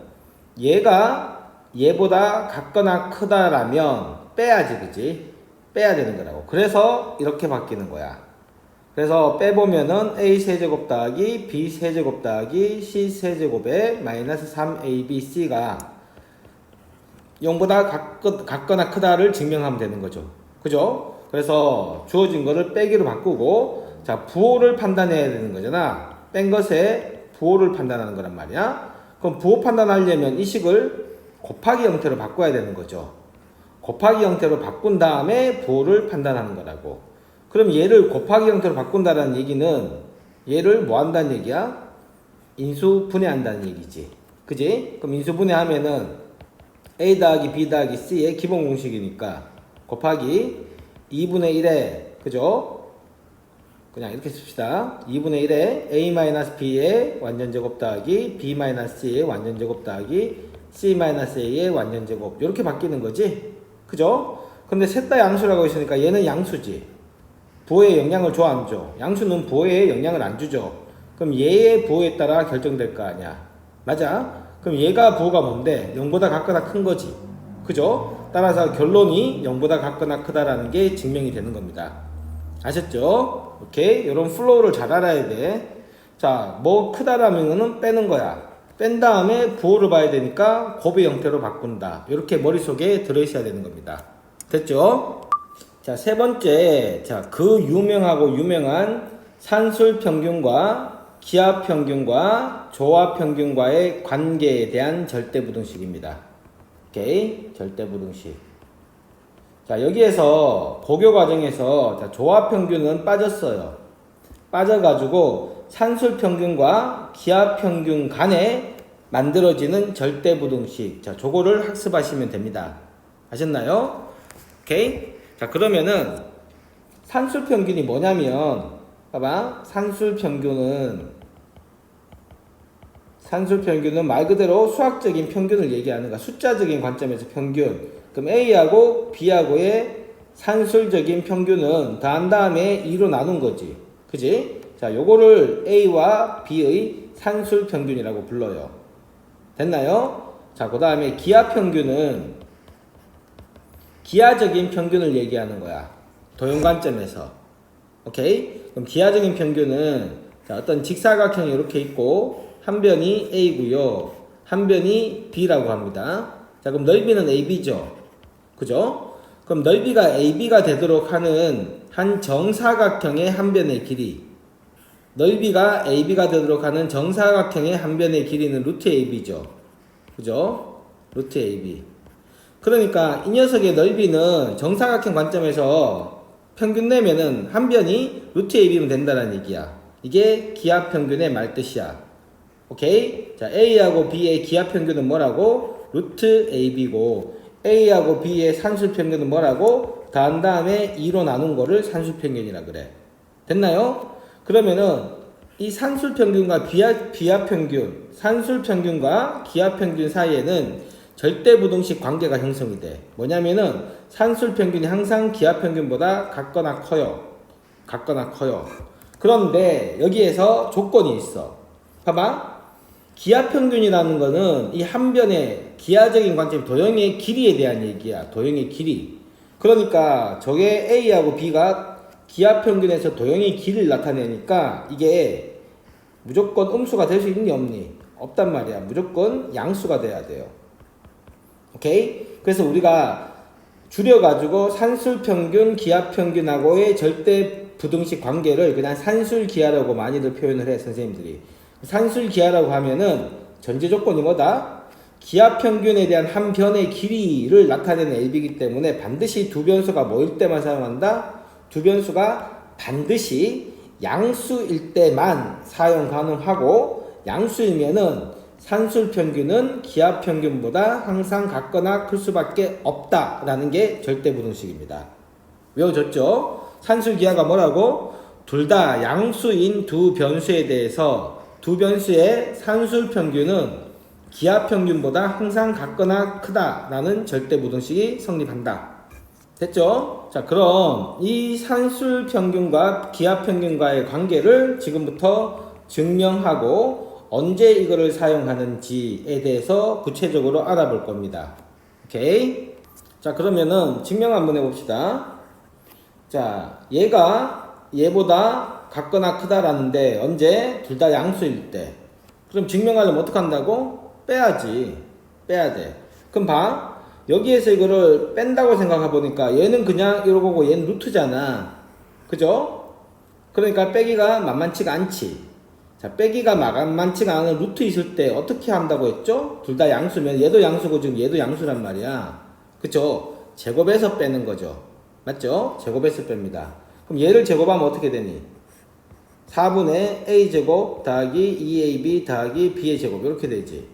얘가 얘보다 같거나 크다라면 빼야지, 그지? 빼야 되는 거라고. 그래서 이렇게 바뀌는 거야. 그래서 빼보면은 A 세제곱 더하기 B 세제곱 더하기 C 세제곱에 마이너스 3ABC가 0보다 같거나 크다를 증명하면 되는 거죠. 그죠? 그래서 주어진 거를 빼기로 바꾸고, 자, 부호를 판단해야 되는 거잖아. 뺀 것에 부호를 판단하는 거란 말이야. 그럼 부호 판단하려면 이 식을 곱하기 형태로 바꿔야 되는 거죠. 곱하기 형태로 바꾼 다음에 부호를 판단하는 거라고. 그럼 얘를 곱하기 형태로 바꾼다는 얘기는 얘를 뭐 한다는 얘기야? 인수분해한다는 얘기지. 그지? 그럼 인수분해하면은 A 더하기 B 더하기 C의 기본 공식이니까 곱하기 2분의 1에, 그죠? 그냥 이렇게 씁시다. 2분의 1에 A-B의 완전제곱 더하기 B-C의 완전제곱 더하기 C-A의 완전제곱. 이렇게 바뀌는 거지. 그죠? 근데 셋 다 양수라고 했으니까 얘는 양수지. 부호에 영향을 줘, 안 줘? 양수는 부호에 영향을 안 주죠. 그럼 얘의 부호에 따라 결정될 거 아니야. 맞아? 그럼 얘가 부호가 뭔데? 0보다 같거나 큰 거지. 그죠? 따라서 결론이 0보다 같거나 크다라는 게 증명이 되는 겁니다. 아셨죠? 오케이? 이런 플로우를 잘 알아야 돼. 자, 뭐 크다라면은 빼는 거야. 뺀 다음에 부호를 봐야 되니까 곱의 형태로 바꾼다. 이렇게 머릿속에 들어있어야 되는 겁니다. 됐죠? 자, 세 번째. 자, 그 유명하고 유명한 산술평균과 기하평균과 조화평균과의 관계에 대한 절대부등식입니다. 오케이? 절대부등식. 자, 여기에서 고교 과정에서 자, 조화평균은 빠졌어요. 빠져가지고 산술평균과 기하평균 간에 만들어지는 절대부등식. 자, 저거를 학습하시면 됩니다. 아셨나요? 오케이? 자, 그러면은 산술평균이 뭐냐면, 봐봐. 산술평균은 말 그대로 수학적인 평균을 얘기하는 거야. 숫자적인 관점에서 평균. 그럼 A하고 B하고의 산술적인 평균은 더한 다음에 2로 나눈 거지. 그지? 자, 요거를 A와 B의 산술평균이라고 불러요. 됐나요? 자, 그 다음에 기하평균은 기하적인 평균을 얘기하는 거야. 도형 관점에서. 오케이? 그럼 기하적인 평균은 자, 어떤 직사각형이 이렇게 있고 한 변이 A고요. 한 변이 B라고 합니다. 자, 그럼 넓이는 AB죠. 그죠? 그럼 넓이가 AB가 되도록 하는 한 정사각형의 한 변의 길이. 넓이가 AB가 되도록 하는 정사각형의 한 변의 길이는 루트 AB죠. 그죠? 루트 AB. 그러니까 이 녀석의 넓이는 정사각형 관점에서 평균 내면은 한 변이 루트 AB면 된다는 얘기야. 이게 기하 평균의 말뜻이야. 오케이? 자, A하고 B의 기하 평균은 뭐라고? 루트 AB고, A하고 B의 산술 평균은 뭐라고? 더한 다음에 2로 나눈 거를 산술 평균이라 그래. 됐나요? 그러면은 이 산술 평균과 비하 평균, 산술 평균과 기하 평균 사이에는 절대 부동식 관계가 형성이 돼. 뭐냐면은 산술 평균이 항상 기하 평균보다 같거나 커요. 같거나 커요. 그런데 여기에서 조건이 있어. 봐봐. 기하 평균이라는 거는 이 한 변의 기하적인 관점, 도형의 길이에 대한 얘기야. 도형의 길이. 그러니까 저게 A하고 B가 기하 평균에서 도형의 길이를 나타내니까 이게 무조건 음수가 될 수 있니 없니? 없단 말이야. 무조건 양수가 돼야 돼요. 오케이? 그래서 우리가 줄여가지고 산술평균, 기하평균하고의 절대 부등식 관계를 그냥 산술기하라고 많이들 표현을 해, 선생님들이. 산술기하라고 하면은 전제 조건이 뭐다? 기하평균에 대한 한 변의 길이를 나타내는 AB이기 때문에 반드시 두 변수가 뭐일 때만 사용한다? 두 변수가 반드시 양수일 때만 사용 가능하고, 양수이면은 산술평균은 기하평균보다 항상 같거나 클 수밖에 없다라는 게 절대부등식입니다. 외워졌죠? 산술기하가 뭐라고? 둘 다 양수인 두 변수에 대해서 두 변수의 산술평균은 기하평균보다 항상 같거나 크다라는 절대부등식이 성립한다. 됐죠? 자, 그럼 이 산술평균과 기하평균과의 관계를 지금부터 증명하고 언제 이거를 사용하는지에 대해서 구체적으로 알아볼 겁니다. 오케이? 자, 그러면은 증명 한번 해봅시다. 자, 얘가 얘보다 같거나 크다라는데 언제? 둘 다 양수일 때. 그럼 증명하려면 어떻게 한다고? 빼야지. 빼야 돼. 그럼 봐. 여기에서 이거를 뺀다고 생각해보니까 얘는 그냥 이러고 얘는 루트잖아. 그죠? 그러니까 빼기가 만만치가 않지. 자, 빼기가 만만치가 않은 루트 있을 때 어떻게 한다고 했죠? 둘 다 양수면 얘도 양수고 지금 얘도 양수란 말이야. 그쵸? 제곱해서 빼는 거죠. 맞죠? 제곱해서 뺍니다. 그럼 얘를 제곱하면 어떻게 되니? 4분의 a제곱 더하기 2ab 더하기 b의 제곱 이렇게 되지.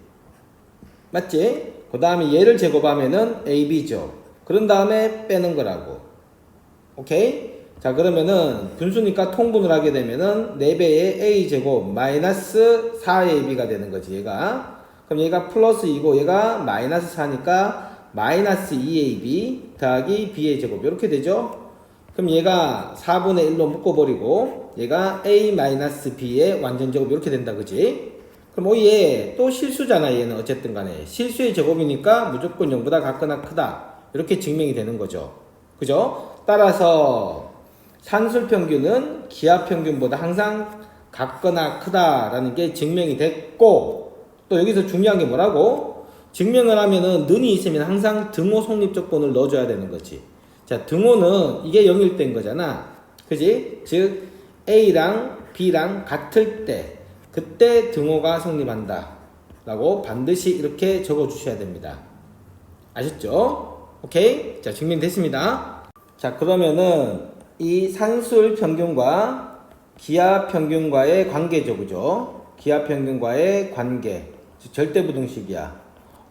맞지? 그 다음에 얘를 제곱하면은 ab죠. 그런 다음에 빼는 거라고. 오케이? 자, 그러면은 분수니까 통분을 하게 되면은 4배의 a제곱 마이너스 4ab가 되는 거지, 얘가. 그럼 얘가 플러스 2고 얘가 마이너스 4니까 마이너스 2ab 더하기 b의 제곱 이렇게 되죠? 그럼 얘가 4분의 1로 묶어버리고 얘가 a 마이너스 b의 완전제곱 이렇게 된다, 그지? 그럼 얘 또 실수잖아, 얘는. 어쨌든 간에 실수의 제곱이니까 무조건 0보다 같거나 크다 이렇게 증명이 되는 거죠. 그죠? 따라서 산술평균은 기하평균보다 항상 같거나 크다라는 게 증명이 됐고, 또 여기서 중요한 게 뭐라고? 증명을 하면은 는이 있으면 항상 등호 성립 조건을 넣어줘야 되는 거지. 자, 등호는 이게 0일 때인 거잖아. 그지? 즉 A랑 B랑 같을 때 그때 등호가 성립한다 라고 반드시 이렇게 적어 주셔야 됩니다. 아셨죠? 오케이? 자, 증명됐습니다. 자, 그러면은 이 산술 평균과 기하 평균과의 관계죠, 그죠? 기하 평균과의 관계, 절대부등식이야.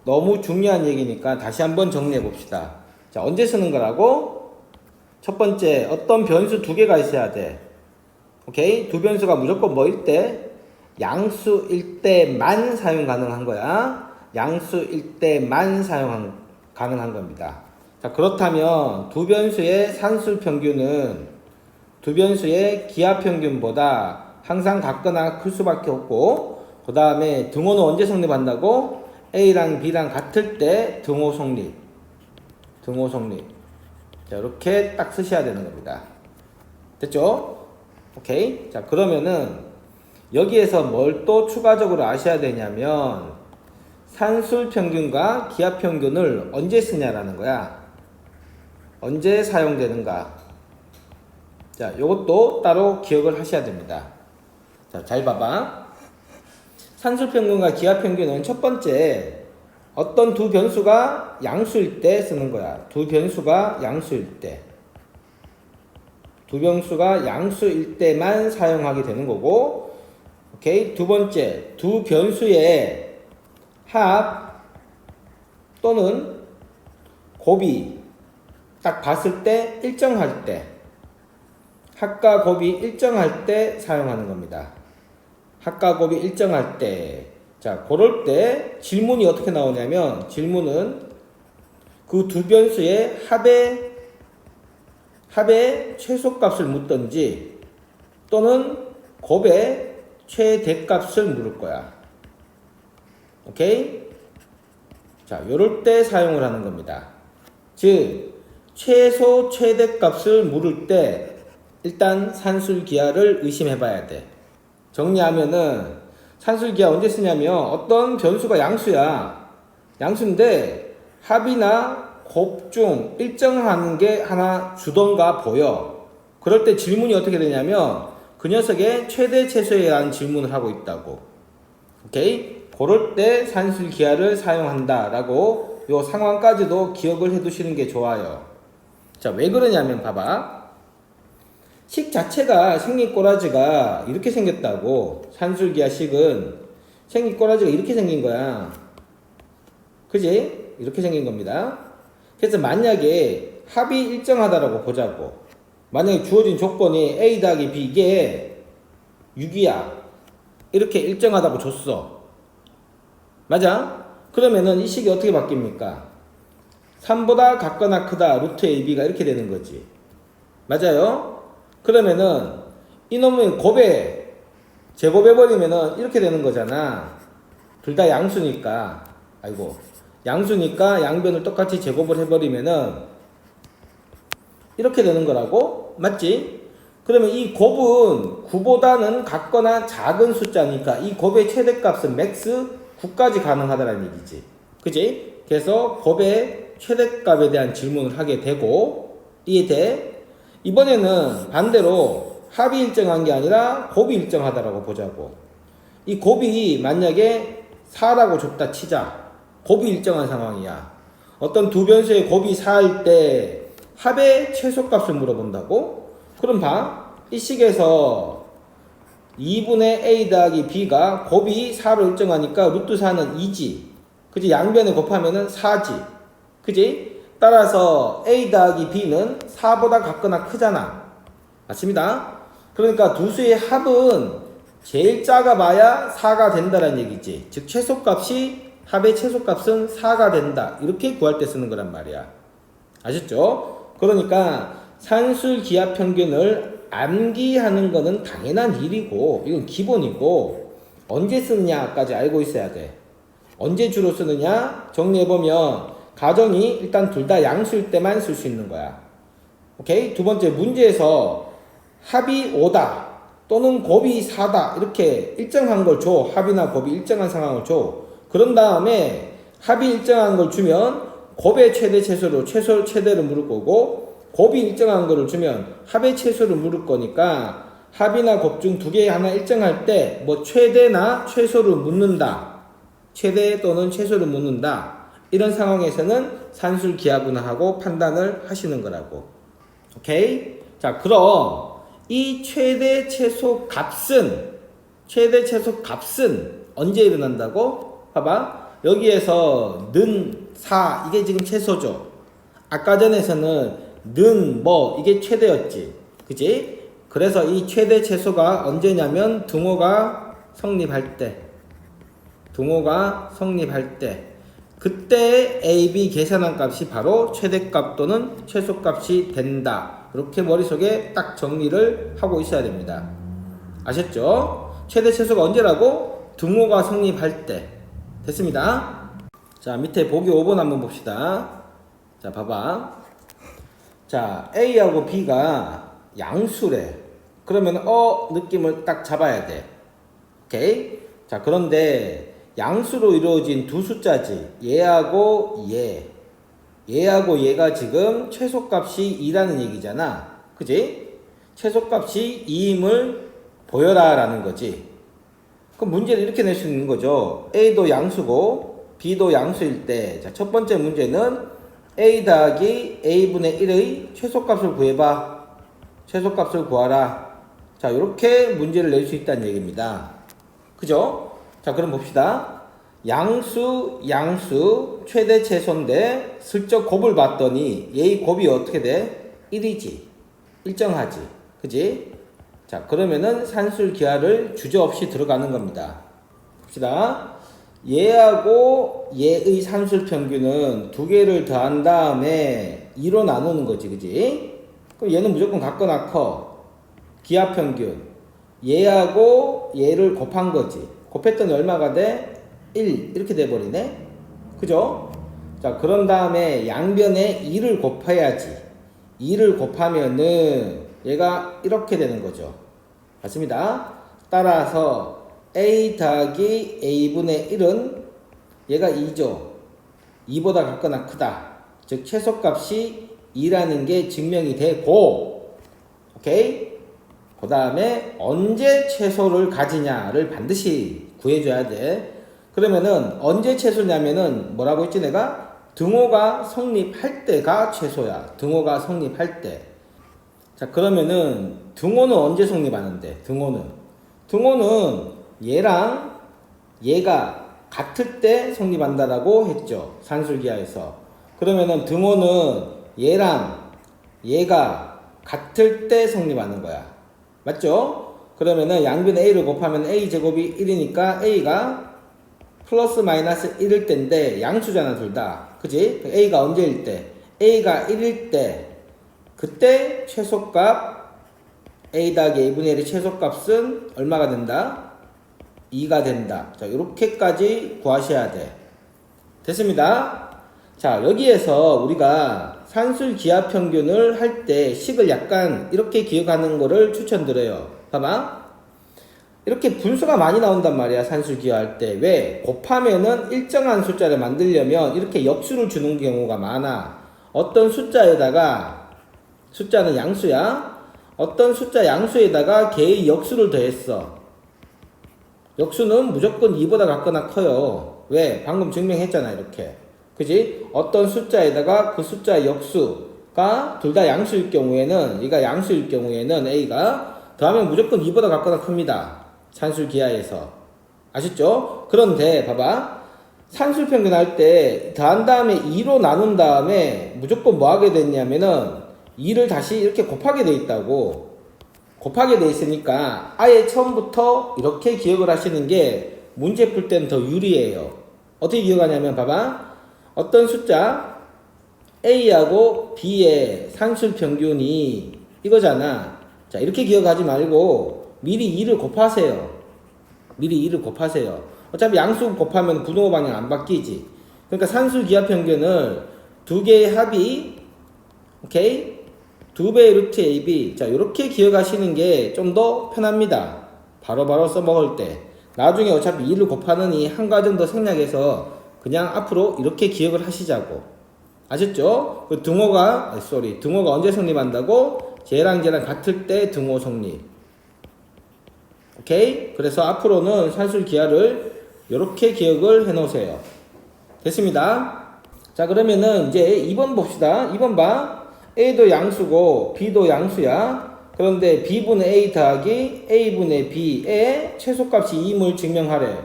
너무 중요한 얘기니까 다시 한번 정리해 봅시다. 자, 언제 쓰는 거라고? 첫 번째, 어떤 변수 두 개가 있어야 돼. 오케이? 두 변수가 무조건 뭐일 때? 양수일 때만 사용 가능한 거야. 양수일 때만 사용 가능한 겁니다. 자, 그렇다면 두 변수의 산술 평균은 두 변수의 기하 평균보다 항상 같거나 클 수밖에 없고, 그 다음에 등호는 언제 성립한다고? A랑 B랑 같을 때 등호 성립. 등호 성립. 자, 이렇게 딱 쓰셔야 되는 겁니다. 됐죠? 오케이? 자, 그러면은 여기에서 뭘 또 추가적으로 아셔야 되냐면 산술 평균과 기하 평균을 언제 쓰냐라는 거야. 언제 사용되는가? 자, 요것도 따로 기억을 하셔야 됩니다. 자, 잘 봐봐. 산술평균과 기하평균은 첫 번째, 어떤 두 변수가 양수일 때 쓰는 거야. 두 변수가 양수일 때. 두 변수가 양수일 때만 사용하게 되는 거고, 오케이. 두 번째, 두 변수의 합 또는 곱이 딱 봤을 때 일정할 때, 합과 곱이 일정할 때 사용하는 겁니다. 합과 곱이 일정할 때. 자, 그럴 때 질문이 어떻게 나오냐면, 질문은 그 두 변수의 합의 최소값을 묻든지 또는 곱의 최대값을 물을 거야. 오케이? 자, 요럴 때 사용을 하는 겁니다. 즉, 최소 최대값을 물을 때 일단 산술기하를 의심해 봐야 돼. 정리하면은 산술기하 언제 쓰냐면, 어떤 변수가 양수야. 양수인데 합이나 곱 중 일정한 게 하나 주던가 보여. 그럴 때 질문이 어떻게 되냐면, 그 녀석의 최대 최소에 대한 질문을 하고 있다고. 오케이? 그럴 때 산술기하를 사용한다 라고 요 상황까지도 기억을 해 두시는 게 좋아요. 자, 왜 그러냐면 봐봐. 식 자체가 생긴꼬라지가 이렇게 생겼다고. 산술기하 식은 생긴꼬라지가 이렇게 생긴 거야. 그지? 이렇게 생긴 겁니다. 그래서 만약에 합이 일정하다라고 보자고. 만약에 주어진 조건이 A 더하기 B 이게 6이야. 이렇게 일정하다고 줬어. 맞아? 그러면은 이 식이 어떻게 바뀝니까? 3보다 같거나 크다 루트 AB가 이렇게 되는 거지. 맞아요? 그러면은 이놈의 곱에 제곱해버리면은 이렇게 되는 거잖아. 둘 다 양수니까. 아이고. 양수니까 양변을 똑같이 제곱을 해버리면은 이렇게 되는 거라고? 맞지? 그러면 이 곱은 9보다는 같거나 작은 숫자니까 이 곱의 최대값은 맥스 9까지 가능하다는 얘기지. 그지? 그래서 곱의 최대값에 대한 질문을 하게 되고, 이해돼? 이번에는 반대로 합이 일정한 게 아니라 곱이 일정하다라고 보자고. 이 곱이 만약에 4라고 줬다 치자. 곱이 일정한 상황이야. 어떤 두 변수의 곱이 4일 때 합의 최소값을 물어본다고? 그럼 봐. 이 식에서 2분의 A 더하기 B가 곱이 4로 일정하니까 루트 4는 2지. 그지? 양변에 곱하면은 4지. 그지? 따라서 A 더하기 B는 4보다 같거나 크잖아. 맞습니다. 그러니까 두 수의 합은 제일 작아봐야 4가 된다는 얘기지. 즉 최소값이, 합의 최소값은 4가 된다. 이렇게 구할 때 쓰는 거란 말이야. 아셨죠? 그러니까 산술기하평균을 암기하는 거는 당연한 일이고, 이건 기본이고, 언제 쓰느냐까지 알고 있어야 돼. 언제 주로 쓰느냐? 정리해보면 가정이 일단 둘 다 양수일 때만 쓸 수 있는 거야. 오케이? 두 번째, 문제에서 합이 5다 또는 곱이 4다 이렇게 일정한 걸 줘. 합이나 곱이 일정한 상황을 줘. 그런 다음에 합이 일정한 걸 주면 곱의 최대 최소로 최대를 물을 거고, 곱이 일정한 거를 주면 합의 최소를 물을 거니까 합이나 곱 중 두 개 하나 일정할 때 뭐 최대나 최소를 묻는다. 최대 또는 최소를 묻는다. 이런 상황에서는 산술기하구나하고 판단을 하시는 거라고. 오케이? 자, 그럼 이 최대 최소 값은 언제 일어난다고? 봐봐. 여기에서 는 4 이게 지금 최소죠. 아까 전에서는 는 이게 최대였지. 그지? 그래서 이 최대 최소가 언제냐면 등호가 성립할 때. 그때 A, B 계산한 값이 바로 최대값 또는 최소값이 된다. 이렇게 머릿속에 딱 정리를 하고 있어야 됩니다. 아셨죠? 최대 최소가 언제라고? 등호가 성립할 때. 됐습니다. 자, 밑에 보기 5번 한번 봅시다. 자, 봐봐. 자, A하고 B가 양수래. 그러면 느낌을 딱 잡아야 돼. 오케이? 자, 그런데 양수로 이루어진 두 숫자지. 얘하고 얘가 지금 최소값이 2라는 얘기잖아. 그지? 최소값이 2임을 보여라 라는 거지. 그럼 문제를 이렇게 낼 수 있는 거죠. A도 양수고 B도 양수일 때, 자, 첫 번째 문제는 A 더하기 A분의 1의 최소값을 구해봐. 최소값을 구하라. 자, 이렇게 문제를 낼 수 있다는 얘기입니다. 그죠? 자, 그럼 봅시다. 양수 최대 최소인데 슬쩍 곱을 봤더니 얘의 곱이 어떻게 돼? 1이지. 일정하지. 그지? 자, 그러면은 산술 기하를 주저없이 들어가는 겁니다. 봅시다. 얘하고 얘의 산술 평균은 두 개를 더한 다음에 2로 나누는 거지. 그지? 그럼 얘는 무조건 같거나 커. 기하 평균. 얘하고 얘를 곱한 거지. 곱했더니 얼마가 돼? 1. 이렇게 돼버리네? 그죠? 자, 그런 다음에 양변에 2를 곱해야지. 2를 곱하면은 얘가 이렇게 되는 거죠. 맞습니다. 따라서 A 더하기 A분의 1은 얘가 2죠. 2보다 같거나 크다. 즉 최소값이 2라는 게 증명이 되고, 오케이? 그 다음에 언제 최소를 가지냐를 반드시 구해줘야 돼. 그러면은 언제 최소냐면은 뭐라고 했지 내가? 등호가 성립할 때가 최소야. 등호가 성립할 때. 자, 그러면은 등호는 언제 성립하는데? 등호는 얘랑 얘가 같을 때 성립한다라고 했죠. 산술기하에서. 그러면은 등호는 얘랑 얘가 같을 때 성립하는 거야. 맞죠? 그러면은 양변에 A를 곱하면 A제곱이 1이니까 A가 플러스 마이너스 1일 때인데 양수잖아 둘 다. 그지? A가 언제일 때? A가 1일 때 그때 최소값 A 더하기 A분의 1의 최소값은 얼마가 된다? 2가 된다. 자, 이렇게까지 구하셔야 돼. 됐습니다. 자, 여기에서 우리가 산술 기하 평균을 할 때 식을 약간 이렇게 기억하는 거를 추천드려요. 봐봐. 이렇게 분수가 많이 나온단 말이야. 산술 기하할 때. 왜? 곱하면은 일정한 숫자를 만들려면 이렇게 역수를 주는 경우가 많아. 어떤 숫자에다가, 숫자는 양수야. 어떤 숫자 양수에다가 걔의 역수를 더했어. 역수는 무조건 2보다 같거나 커요. 왜? 방금 증명했잖아. 이렇게. 그지? 어떤 숫자에다가 그 숫자 역수가 둘 다 양수일 경우에는, 얘가 양수일 경우에는 A가 더하면 무조건 2보다 같거나 큽니다. 산술 기하에서. 아셨죠? 그런데 봐봐. 산술 평균 할 때 더한 다음에 2로 나눈 다음에 무조건 뭐 하게 됐냐면은 2를 다시 이렇게 곱하게 돼 있다고. 곱하게 돼 있으니까 아예 처음부터 이렇게 기억을 하시는 게 문제 풀 때는 더 유리해요. 어떻게 기억하냐면 봐봐. 어떤 숫자 A하고 B의 산술 평균이 이거잖아. 자, 이렇게 기억하지 말고 미리 2를 곱하세요. 미리 2를 곱하세요. 어차피 양수 곱하면 부등호 방향 안 바뀌지. 그러니까 산술 기하 평균을 두 개의 합이, 오케이? 2배의 루트 AB. 자, 요렇게 기억하시는 게 좀 더 편합니다. 바로바로 써먹을 때. 나중에 어차피 2를 곱하느니 한 과정 더 생략해서 그냥 앞으로 이렇게 기억을 하시자고. 아셨죠? 그 등호가 언제 성립한다고? 쟤랑 같을 때 등호 성립. 오케이? 그래서 앞으로는 산술 기하를 이렇게 기억을 해 놓으세요. 됐습니다. 자, 그러면은 이제 2번 봅시다. 2번 봐. A도 양수고 B도 양수야. 그런데 B분의 A 더하기 A분의 B의 최소값이 2임을 증명하래.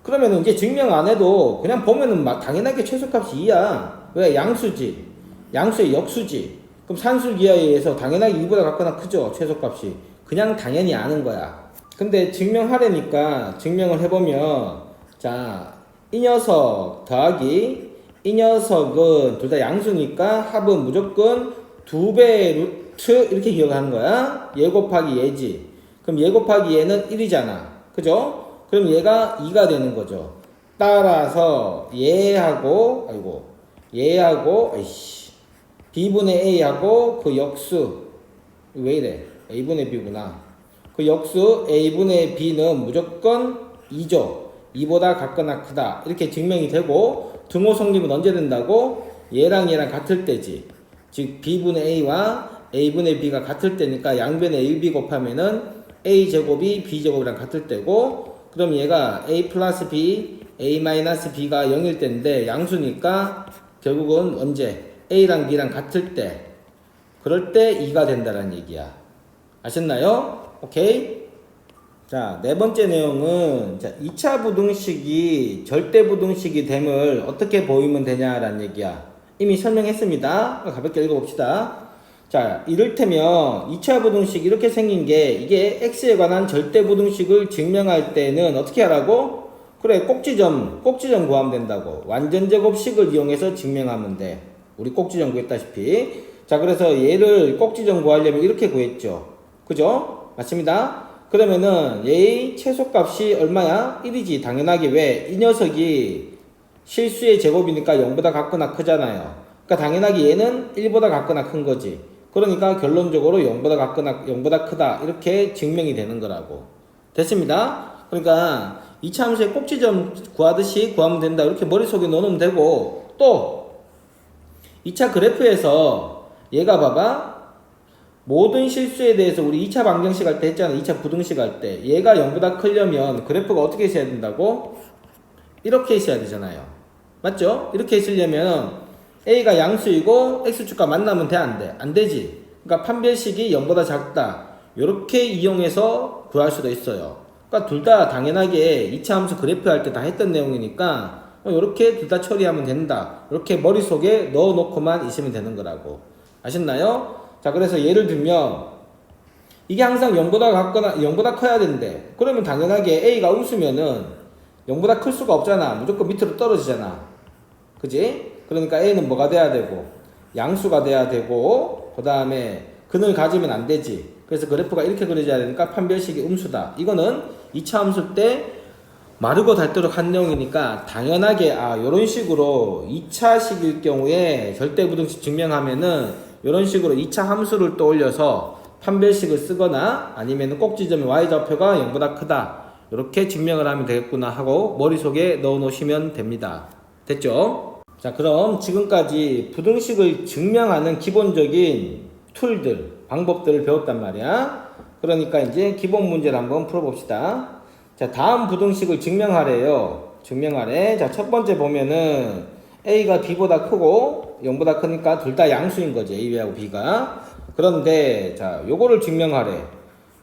그러면은 이제 증명 안 해도 그냥 보면은 당연하게 최소값이 2야. 왜? 양수지. 양수의 역수지. 그럼 산술 기하에 의해서 당연하게 2보다 같거나 크죠. 최소값이. 그냥 당연히 아는 거야. 근데 증명하려니까 증명을 해보면, 자, 이 녀석 더하기 이 녀석은 둘 다 양수니까 합은 무조건 2배의 루트 이렇게 기억하는 거야. 얘 곱하기 얘지. 그럼 얘 곱하기 얘는 1이잖아. 그죠? 그럼 얘가 2가 되는 거죠. 따라서 얘하고 B분의 A하고 그 역수, 왜 이래? A분의 B구나. 그 역수 A분의 B는 무조건 2죠. 2보다 같거나 크다. 이렇게 증명이 되고, 등호 성립은 언제 된다고? 얘랑 같을 때지. 즉 B분의 A와 A분의 B가 같을 때니까 양변에 A, B 곱하면은 a 제곱이 b 제곱이랑 같을 때고, 그럼 얘가 a 플러스 b, a 마이너스 b가 0일 때인데 양수니까 결국은 언제 a랑 b랑 같을 때, 그럴 때 2가 된다는 얘기야. 아셨나요? 오케이? 자, 네 번째 내용은, 자, 2차 부등식이 절대부등식이 됨을 어떻게 보이면 되냐라는 얘기야. 이미 설명했습니다. 가볍게 읽어봅시다. 자, 이를테면 2차 부등식 이렇게 생긴 게, 이게 x에 관한 절대부등식을 증명할 때는 어떻게 하라고? 그래, 꼭지점 구하면 된다고. 완전제곱식을 이용해서 증명하면 돼. 우리 꼭지점 구했다시피. 자, 그래서 얘를 꼭지점 구하려면 이렇게 구했죠. 그죠? 맞습니다. 그러면은 얘의 최소값이 얼마야? 1이지. 당연하게. 왜? 이 녀석이 실수의 제곱이니까 0보다 같거나 크잖아요. 그러니까 당연하게 얘는 1보다 같거나 큰 거지. 그러니까 결론적으로 0보다 크다. 이렇게 증명이 되는 거라고. 됐습니다. 그러니까 2차 함수의 꼭지점 구하듯이 구하면 된다. 이렇게 머릿속에 넣으면 되고, 또 2차 그래프에서 얘가 봐봐. 모든 실수에 대해서 우리 2차 방정식 할 때 했잖아. 2차 부등식 할 때. 얘가 0보다 크려면 그래프가 어떻게 있어야 된다고? 이렇게 있어야 되잖아요. 맞죠? 이렇게 있으려면 A가 양수이고 X축과 만나면 돼? 안 돼? 안 되지. 그러니까 판별식이 0보다 작다. 이렇게 이용해서 구할 수도 있어요. 그러니까 둘 다 당연하게 2차 함수 그래프 할 때 다 했던 내용이니까 이렇게 둘 다 처리하면 된다. 이렇게 머릿속에 넣어놓고만 있으면 되는 거라고. 아셨나요? 자, 그래서 예를 들면 이게 항상 0보다 커야 된대. 그러면 당연하게 A가 음수면은 0보다 클 수가 없잖아. 무조건 밑으로 떨어지잖아. 그지? 그러니까 A는 뭐가 돼야 되고, 양수가 돼야 되고, 그 다음에 근을 가지면 안 되지. 그래서 그래프가 이렇게 그려져야 되니까 판별식이 음수다. 이거는 2차 함수 때 마르고 닳도록 한 내용이니까 당연하게 요런 식으로 2차식일 경우에 절대부등식 증명하면은 이런 식으로 2차 함수를 또 올려서 판별식을 쓰거나 아니면 꼭지점의 y좌표가 0보다 크다. 이렇게 증명을 하면 되겠구나 하고 머릿속에 넣어 놓으시면 됩니다. 됐죠? 자, 그럼 지금까지 부등식을 증명하는 기본적인 툴들, 방법들을 배웠단 말이야. 그러니까 이제 기본 문제를 한번 풀어봅시다. 자, 다음 부등식을 증명하래요. 증명하래. 자, 첫 번째 보면은 A가 B보다 크고 0보다 크니까 둘 다 양수인 거지. A하고 B가. 그런데 자, 요거를 증명하래.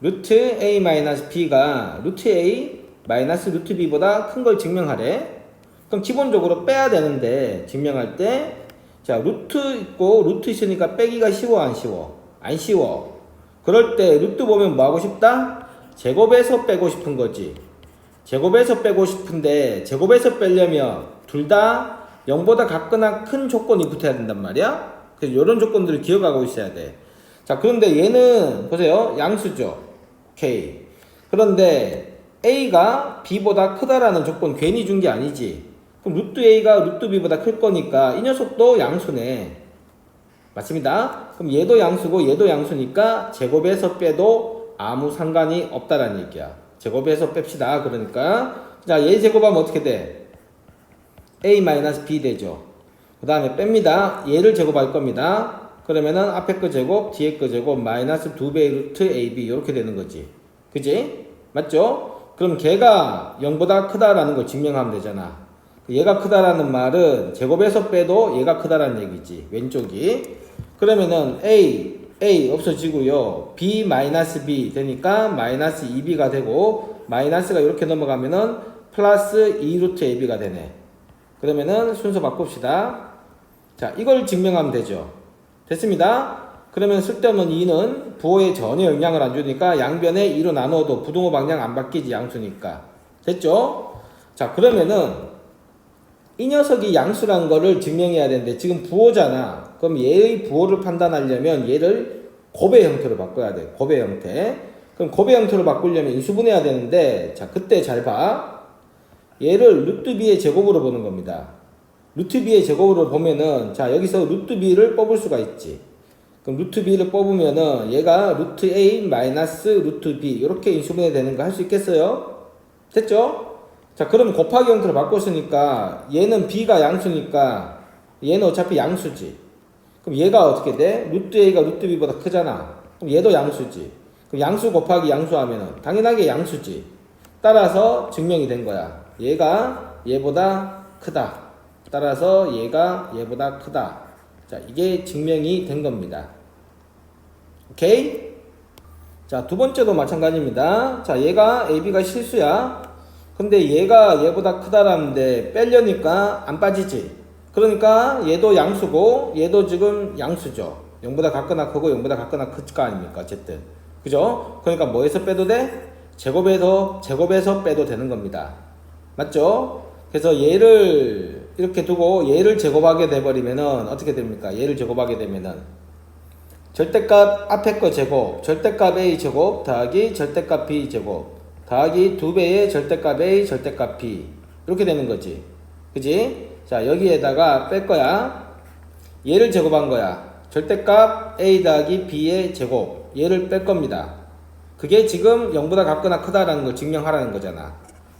루트 A 마이너스 B가 루트 A 마이너스 루트 B보다 큰 걸 증명하래. 그럼 기본적으로 빼야 되는데 증명할 때 자, 루트 있고 루트 있으니까 빼기가 쉬워 안 쉬워? 안 쉬워. 그럴 때 루트 보면 뭐 하고 싶다? 제곱에서 빼고 싶은 거지. 제곱에서 빼고 싶은데 제곱에서 빼려면 둘 다 0보다 같거나 큰 조건이 붙어야 된단 말이야. 그래서 이런 조건들을 기억하고 있어야 돼. 자, 그런데 얘는 보세요. 양수죠. 오케이. 그런데 A가 B보다 크다라는 조건 괜히 준 게 아니지. 그럼 루트 A가 루트 B보다 클 거니까 이 녀석도 양수네. 맞습니다. 그럼 얘도 양수고 얘도 양수니까 제곱에서 빼도 아무 상관이 없다라는 얘기야. 제곱에서 뺍시다. 그러니까 자, 얘 제곱하면 어떻게 돼? A-B 되죠. 그 다음에 뺍니다. 얘를 제곱할 겁니다. 그러면은 앞에 거 제곱, 뒤에 거 제곱, 마이너스 2배 루트 AB 이렇게 되는 거지. 그지? 맞죠? 그럼 걔가 0보다 크다라는 걸 증명하면 되잖아. 얘가 크다라는 말은 제곱에서 빼도 얘가 크다라는 얘기지. 왼쪽이. 그러면은 A 없어지고요. B 되니까 마이너스 2B가 되고 마이너스가 이렇게 넘어가면은 플러스 2루트 AB가 되네. 그러면은 순서 바꿉시다. 자, 이걸 증명하면 되죠. 됐습니다. 그러면 쓸데없는 2는 부호에 전혀 영향을 안 주니까 양변에 2로 나누어도 부등호 방향 안 바뀌지. 양수니까. 됐죠? 자, 그러면은 이 녀석이 양수란 거를 증명해야 되는데 지금 부호잖아. 그럼 얘의 부호를 판단하려면 얘를 곱의 형태로 바꿔야 돼. 곱의 형태. 그럼 곱의 형태로 바꾸려면 인수분해해야 되는데 자, 그때 잘 봐. 얘를 루트 b의 제곱으로 보는 겁니다. 루트 b의 제곱으로 보면은 자, 여기서 루트 b를 뽑을 수가 있지. 그럼 루트 b를 뽑으면은 얘가 루트 a 마이너스 루트 b 이렇게 인수분해 되는 거 할 수 있겠어요? 됐죠? 자, 그럼 곱하기 형태로 바꿨으니까 얘는 b가 양수니까 얘는 어차피 양수지. 그럼 얘가 어떻게 돼? 루트 a가 루트 b보다 크잖아. 그럼 얘도 양수지. 그럼 양수 곱하기 양수 하면은 당연하게 양수지. 따라서 증명이 된 거야. 얘가 얘보다 크다. 따라서 얘가 얘보다 크다. 자, 이게 증명이 된 겁니다. 오케이? 자, 두 번째도 마찬가지입니다. 자, 얘가 AB가 실수야. 근데 얘가 얘보다 크다라는데 빼려니까 안 빠지지. 그러니까 얘도 양수고 얘도 지금 양수죠. 0보다 같거나 크고 0보다 같거나 클 거 아닙니까? 어쨌든. 그죠? 그러니까 뭐에서 빼도 돼? 제곱에서 빼도 되는 겁니다. 맞죠? 그래서 얘를 이렇게 두고 얘를 제곱하게 돼버리면은 어떻게 됩니까? 얘를 제곱하게 되면은 절대값 앞에 거 제곱, 절대값 A 제곱 더하기 절대값 B 제곱 더하기 2배의 절대값 A 절대값 B 이렇게 되는 거지. 그지? 자, 여기에다가 뺄 거야. 얘를 제곱한 거야. 절대값 A 더하기 B의 제곱 얘를 뺄 겁니다. 그게 지금 0보다 같거나 크다라는 걸 증명하라는 거잖아.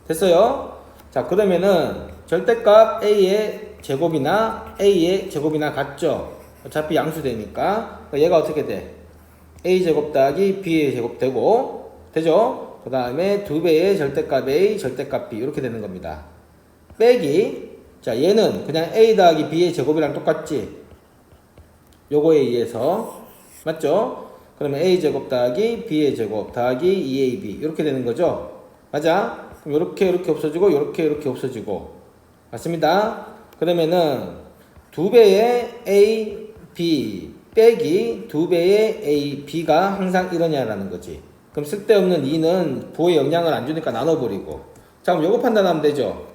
됐어요? 자, 그러면은 절대값 A의 제곱이나 A의 제곱이나 같죠? 어차피 양수되니까 얘가 어떻게 돼? A 제곱 더하기 B의 제곱 되고 되죠? 그 다음에 2배의 절대값 A 절대값 B 이렇게 되는 겁니다. 빼기 자, 얘는 그냥 A 더하기 B의 제곱이랑 똑같지? 요거에 의해서 맞죠? 그러면 A 제곱 더하기 B의 제곱 더하기 2AB 이렇게 되는 거죠? 맞아? 그럼 요렇게 없어지고 요렇게 없어지고 맞습니다? 그러면은 2배의 A, B 빼기 2배의 A, B가 항상 이러냐라는 거지. 그럼 쓸데없는 2는 부호에 영향을 안 주니까 나눠버리고 자, 그럼 요거 판단하면 되죠?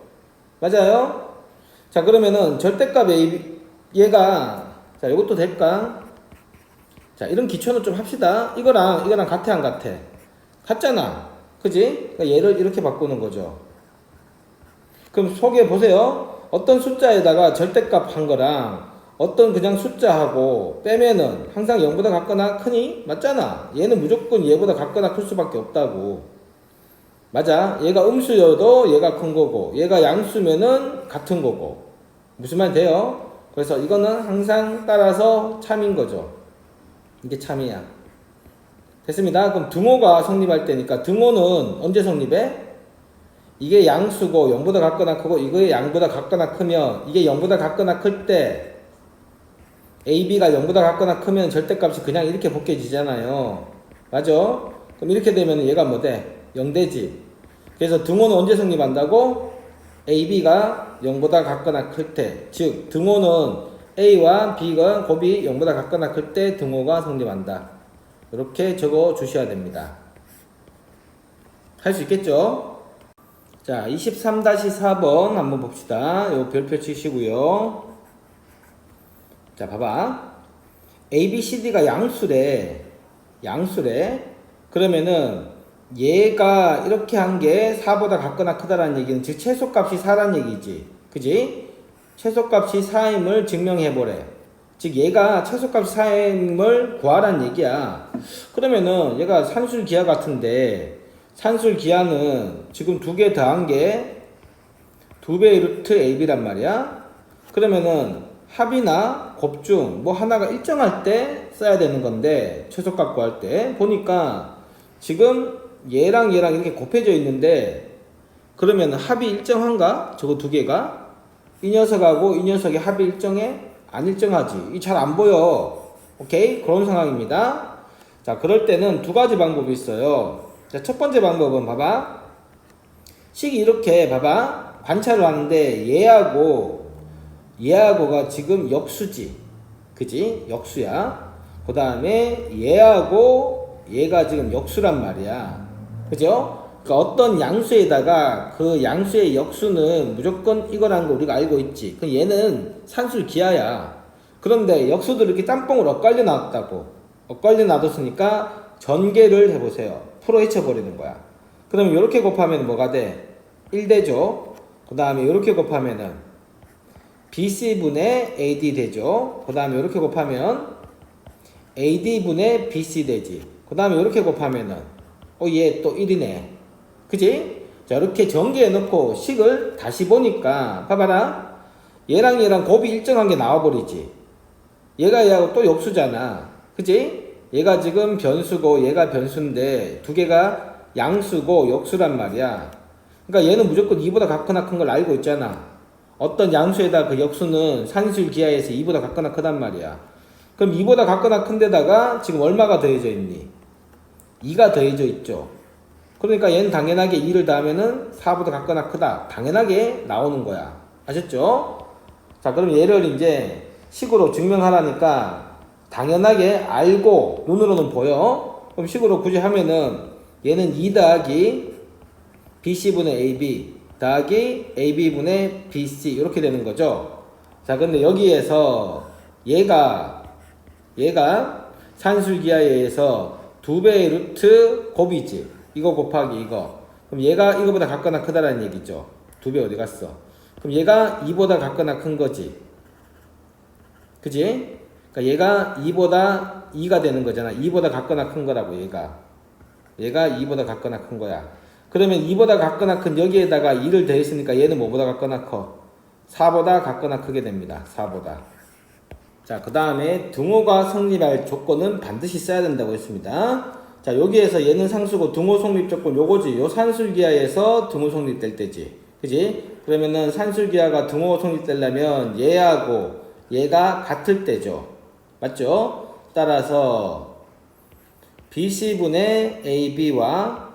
맞아요? 자, 그러면은 절대값 A, 얘가 자, 이것도 될까? 자, 이런 기초는 좀 합시다. 이거랑 같아, 안 같아? 같잖아. 그지? 그러니까 얘를 이렇게 바꾸는 거죠. 그럼 속에 보세요. 어떤 숫자에다가 절대값 한 거랑 어떤 그냥 숫자하고 빼면은 항상 0보다 같거나 크니? 맞잖아. 얘는 무조건 얘보다 같거나 클 수밖에 없다고. 맞아. 얘가 음수여도 얘가 큰 거고, 얘가 양수면은 같은 거고. 무슨 말 돼요? 그래서 이거는 항상 따라서 참인 거죠. 이게 참이야. 됐습니다. 그럼 등호가 성립할 때니까 등호는 언제 성립해? 이게 양수고 0보다 같거나 크고 이거에 양보다 같거나 크면 이게 0보다 같거나 클 때 AB가 0보다 같거나 크면 절대값이 그냥 이렇게 벗겨지잖아요. 맞아? 그럼 이렇게 되면 얘가 뭐 돼? 0 되지. 그래서 등호는 언제 성립한다고? AB가 0보다 같거나 클 때, 즉 등호는 A와 B가 곱이 0보다 같거나 클 때 등호가 성립한다. 이렇게 적어 주셔야 됩니다. 할 수 있겠죠? 자, 23-4번 한번 봅시다. 요 별표 치시고요. 자, 봐봐. A, B, C, D가 양수래. 그러면은 얘가 이렇게 한 게 4보다 같거나 크다라는 얘기는 즉 최소값이 4라는 얘기지. 그지? 최소값이 4임을 증명해보래. 즉 얘가 최소값이 4임을 구하라는 얘기야. 그러면은 얘가 산술기하 같은데 산술기하는 지금 두 개 더한 게 2배의 루트 AB란 말이야. 그러면은 합이나 곱중 뭐 하나가 일정할 때 써야 되는 건데 최소값 구할 때 보니까 지금 얘랑 이렇게 곱해져 있는데 그러면 합이 일정한가? 저거 두 개가? 이 녀석하고 이 녀석의 합이 일정해? 안 일정하지. 이 잘 안 보여. 오케이? 그런 상황입니다. 자, 그럴 때는 두 가지 방법이 있어요. 자, 첫 번째 방법은 봐봐. 식이 이렇게 봐봐. 관찰을 하는데 얘하고가 지금 역수지. 그지? 역수야. 그 다음에 얘하고 얘가 지금 역수란 말이야. 그죠? 그러니까 어떤 양수에다가 그 양수의 역수는 무조건 이거라는 걸 우리가 알고 있지. 그럼 얘는 산술기하야. 그런데 역수도 이렇게 짬뽕으로 엇갈려 놨다고. 엇갈려 놔뒀으니까 전개를 해보세요. 풀어 헤쳐버리는 거야. 그러면 이렇게 곱하면 뭐가 돼? 1 되죠. 그 다음에 이렇게 곱하면은 BC분의 AD 되죠. 그 다음에 이렇게 곱하면 AD분의 BC 되지. 그 다음에 이렇게 곱하면은 얘 또 1이네. 그지? 자, 이렇게 전개해 놓고 식을 다시 보니까 봐봐라. 얘랑 곱이 일정한 게 나와버리지. 얘가 얘하고 또 역수잖아. 그지? 얘가 지금 변수고 얘가 변수인데 두 개가 양수고 역수란 말이야. 그러니까 얘는 무조건 2보다 같거나 큰 걸 알고 있잖아. 어떤 양수에다 그 역수는 산술 기하에서 2보다 같거나 크단 말이야. 그럼 2보다 같거나 큰 데다가 지금 얼마가 더해져 있니? 2가 더해져 있죠. 그러니까 얘는 당연하게 2를 더하면은 4보다 같거나 크다. 당연하게 나오는 거야. 아셨죠? 자, 그럼 얘를 이제 식으로 증명하라니까 당연하게 알고 눈으로는 보여. 그럼 식으로 굳이 하면은 얘는 2 더하기 BC분의 AB 더하기 AB분의 BC 이렇게 되는 거죠. 자, 근데 여기에서 얘가 산술기하에 의해서 2배의 루트 곱이지. 이거 곱하기 이거. 그럼 얘가 이거보다 같거나 크다라는 얘기죠. 2배 어디 갔어? 그럼 얘가 2보다 같거나 큰 거지. 그지? 그러니까 얘가 2보다 2가 되는 거잖아. 2보다 같거나 큰 거라고 얘가 2보다 같거나 큰 거야. 그러면 2보다 같거나 큰 여기에다가 2를 더했으니까 얘는 뭐보다 같거나 커? 4보다 같거나 크게 됩니다. 4보다. 자, 그 다음에 등호가 성립할 조건은 반드시 써야 된다고 했습니다. 자, 여기에서 얘는 상수고 등호 성립 조건 요거지. 요 산술기하에서 등호 성립될 때지. 그지? 그러면은 산술기하가 등호 성립되려면 얘하고 얘가 같을 때죠. 맞죠? 따라서 BC분의 AB와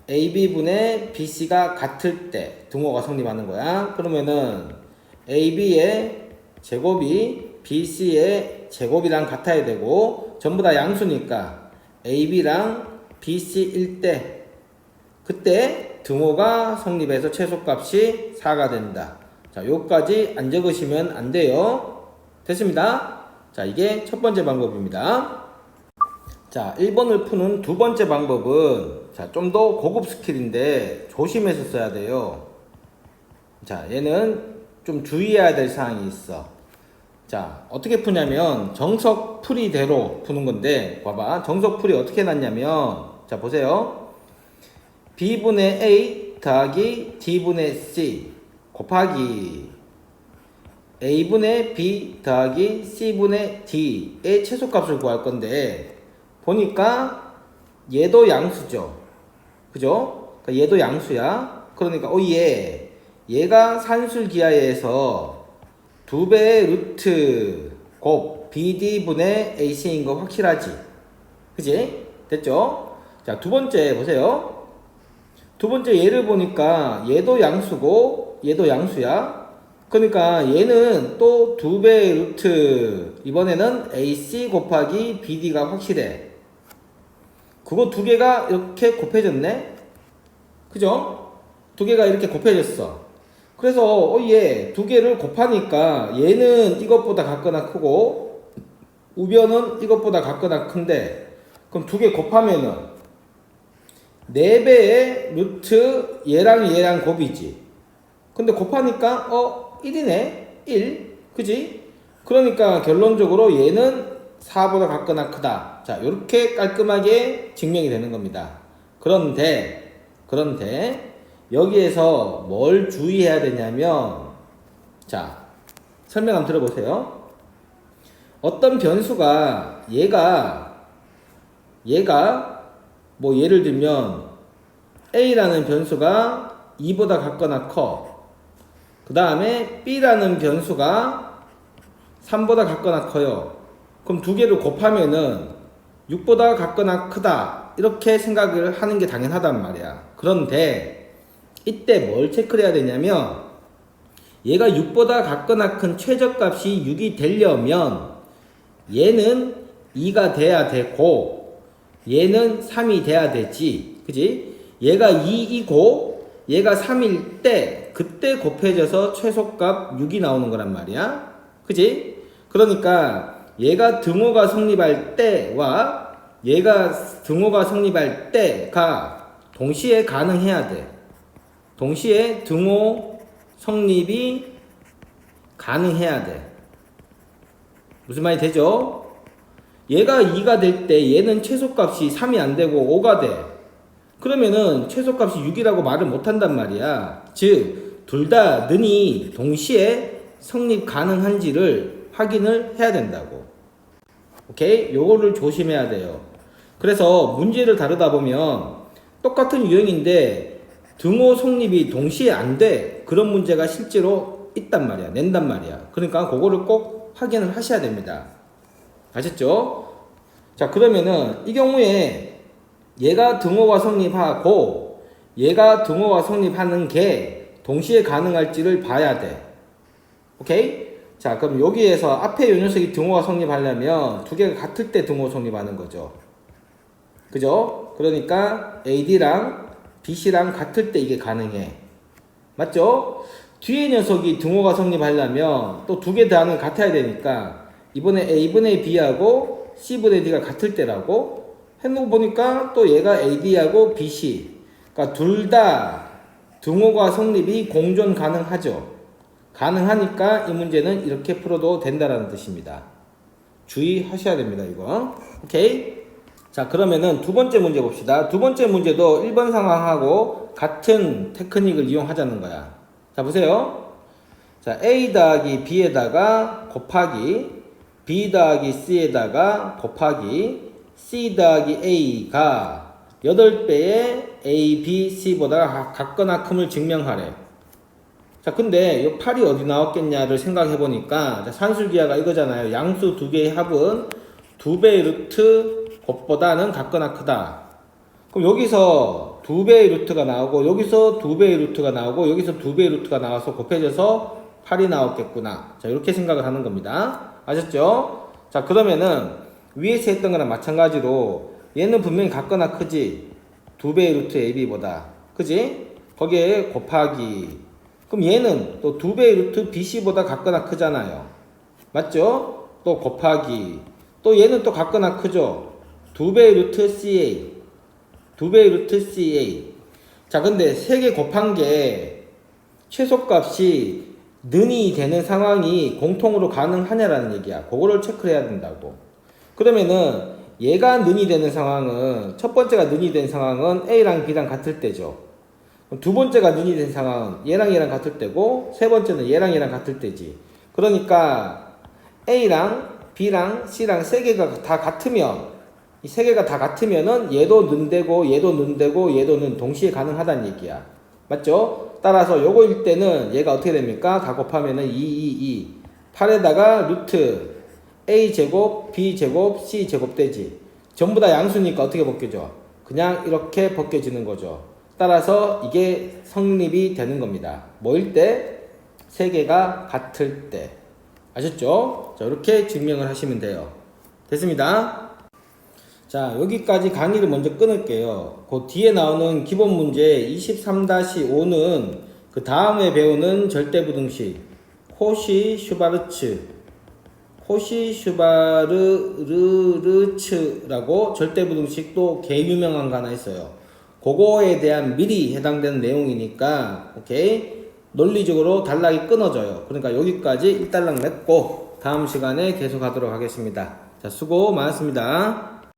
AB분의 BC가 같을 때 등호가 성립하는 거야. 그러면은 AB의 제곱이 BC의 제곱이랑 같아야 되고 전부 다 양수니까 AB랑 BC일 때 그때 등호가 성립해서 최소값이 4가 된다. 자, 요까지 안 적으시면 안 돼요. 됐습니다. 자, 이게 첫 번째 방법입니다. 자, 1번을 푸는 두 번째 방법은 자, 좀 더 고급 스킬인데 조심해서 써야 돼요. 자, 얘는 좀 주의해야 될 사항이 있어. 자, 어떻게 푸냐면 정석풀이대로 푸는 건데 봐봐. 정석풀이 어떻게 났냐면 자, 보세요. B분의 A 더하기 D분의 C 곱하기 A분의 B 더하기 C분의 D의 최소값을 구할 건데 보니까 얘도 양수죠. 그죠? 그러니까 얘도 양수야. 그러니까 얘가 산술기하에서 2배의 루트 곱 BD분의 AC인 거 확실하지? 그지? 됐죠? 자, 두 번째 보세요. 두 번째 얘를 보니까 얘도 양수고 얘도 양수야. 그러니까 얘는 또 2배의 루트 이번에는 AC 곱하기 BD가 확실해. 그거 두 개가 이렇게 곱해졌네? 그죠? 두 개가 이렇게 곱해졌어. 그래서 얘 두 개를 곱하니까 얘는 이것보다 같거나 크고 우변은 이것보다 같거나 큰데 그럼 두 개 곱하면은 4배의 루트 얘랑 곱이지. 근데 곱하니까 1이네. 1. 그지? 그러니까 결론적으로 얘는 4보다 같거나 크다. 자, 이렇게 깔끔하게 증명이 되는 겁니다. 그런데 여기에서 뭘 주의해야 되냐면 자, 설명 한번 들어보세요. 어떤 변수가 얘가 뭐 예를 들면 A라는 변수가 2보다 같거나 커. 그 다음에 B라는 변수가 3보다 같거나 커요. 그럼 두 개를 곱하면은 6보다 같거나 크다. 이렇게 생각을 하는 게 당연하단 말이야. 그런데 이때 뭘 체크를 해야 되냐면 얘가 6보다 같거나 큰 최저값이 6이 되려면 얘는 2가 돼야 되고 얘는 3이 돼야 되지. 그지? 얘가 2이고 얘가 3일 때 그때 곱해져서 최소값 6이 나오는 거란 말이야. 그지? 그러니까 얘가 등호가 성립할 때와 얘가 등호가 성립할 때가 동시에 가능해야 돼. 동시에 등호 성립이 가능해야 돼. 무슨 말이 되죠? 얘가 2가 될 때 얘는 최소값이 3이 안 되고 5가 돼. 그러면은 최소값이 6이라고 말을 못 한단 말이야. 즉, 둘 다 는이 동시에 성립 가능한지를 확인을 해야 된다고. 오케이? 요거를 조심해야 돼요. 그래서 문제를 다루다 보면 똑같은 유형인데 등호 성립이 동시에 안 돼. 그런 문제가 실제로 있단 말이야. 낸단 말이야. 그러니까 그거를 꼭 확인을 하셔야 됩니다. 아셨죠? 자, 그러면은 이 경우에 얘가 등호가 성립하고 얘가 등호가 성립하는 게 동시에 가능할지를 봐야 돼. 오케이? 자, 그럼 여기에서 앞에 요 녀석이 등호가 성립하려면 두 개가 같을 때 등호 성립하는 거죠. 그죠? 그러니까 AD랑 BC랑 같을 때 이게 가능해. 맞죠? 뒤에 녀석이 등호가 성립하려면 또 두 개 다는 같아야 되니까 이번에 A분의 B하고 C분의 D가 같을 때라고 해놓고 보니까 또 얘가 AD하고 BC 그러니까 둘 다 등호가 성립이 공존 가능하죠. 가능하니까 이 문제는 이렇게 풀어도 된다라는 뜻입니다. 주의하셔야 됩니다, 이거. 오케이? 자, 그러면은 두 번째 문제 봅시다. 두 번째 문제도 1번 상황하고 같은 테크닉을 이용하자는 거야. 자, 보세요. 자, A 더하기 B에다가 곱하기 B 더하기 C에다가 곱하기 C 더하기 A가 8배의 A, B, C보다 같거나 큼을 증명하래. 자, 근데 이 8이 어디 나왔겠냐를 생각해 보니까 산술기하가 이거잖아요. 양수 두 개의 합은 2배의 루트 곱보다는 같거나 크다. 그럼 여기서 2배의 루트가 나오고 여기서 2배의 루트가 나오고 여기서 2배의 루트가 나와서 곱해져서 8이 나왔겠구나. 자, 이렇게 생각을 하는 겁니다. 아셨죠? 자, 그러면은 위에서 했던 거랑 마찬가지로 얘는 분명히 같거나 크지. 2배의 루트 AB보다. 그지? 거기에 곱하기. 그럼 얘는 또 2배의 루트 BC보다 같거나 크잖아요. 맞죠? 또 곱하기. 또 얘는 또 같거나 크죠? 2배의 루트 CA. 2배의 루트 CA. 자, 근데 3개 곱한 게 최소값이 는이 되는 상황이 공통으로 가능하냐라는 얘기야. 그거를 체크를 해야 된다고. 그러면은 얘가 는이 되는 상황은 첫 번째가 는이 된 상황은 A랑 B랑 같을 때죠. 두 번째가 는이 된 상황은 얘랑 얘랑 같을 때고 세 번째는 얘랑 얘랑 같을 때지. 그러니까 A랑 B랑 C랑 세 개가 다 같으면 이 세 개가 다 같으면은 얘도 는되고 얘도 는되고 얘도 는 동시에 가능하다는 얘기야. 맞죠? 따라서 요거일 때는 얘가 어떻게 됩니까? 다 곱하면은 2. 8에다가 루트 A제곱, B제곱, C제곱 되지. 전부 다 양수니까 어떻게 벗겨져? 그냥 이렇게 벗겨지는 거죠. 따라서 이게 성립이 되는 겁니다. 뭐일 때? 세 개가 같을 때. 아셨죠? 자, 이렇게 증명을 하시면 돼요. 됐습니다. 자, 여기까지 강의를 먼저 끊을게요. 그 뒤에 나오는 기본 문제 23-5는 그 다음에 배우는 절대부등식 코시 슈바르츠라고 절대부등식도 개 유명한 거 하나 있어요. 그거에 대한 미리 해당되는 내용이니까 오케이? 논리적으로 단락이 끊어져요. 그러니까 여기까지 1단락 맺고 다음 시간에 계속 하도록 하겠습니다. 자, 수고 많았습니다.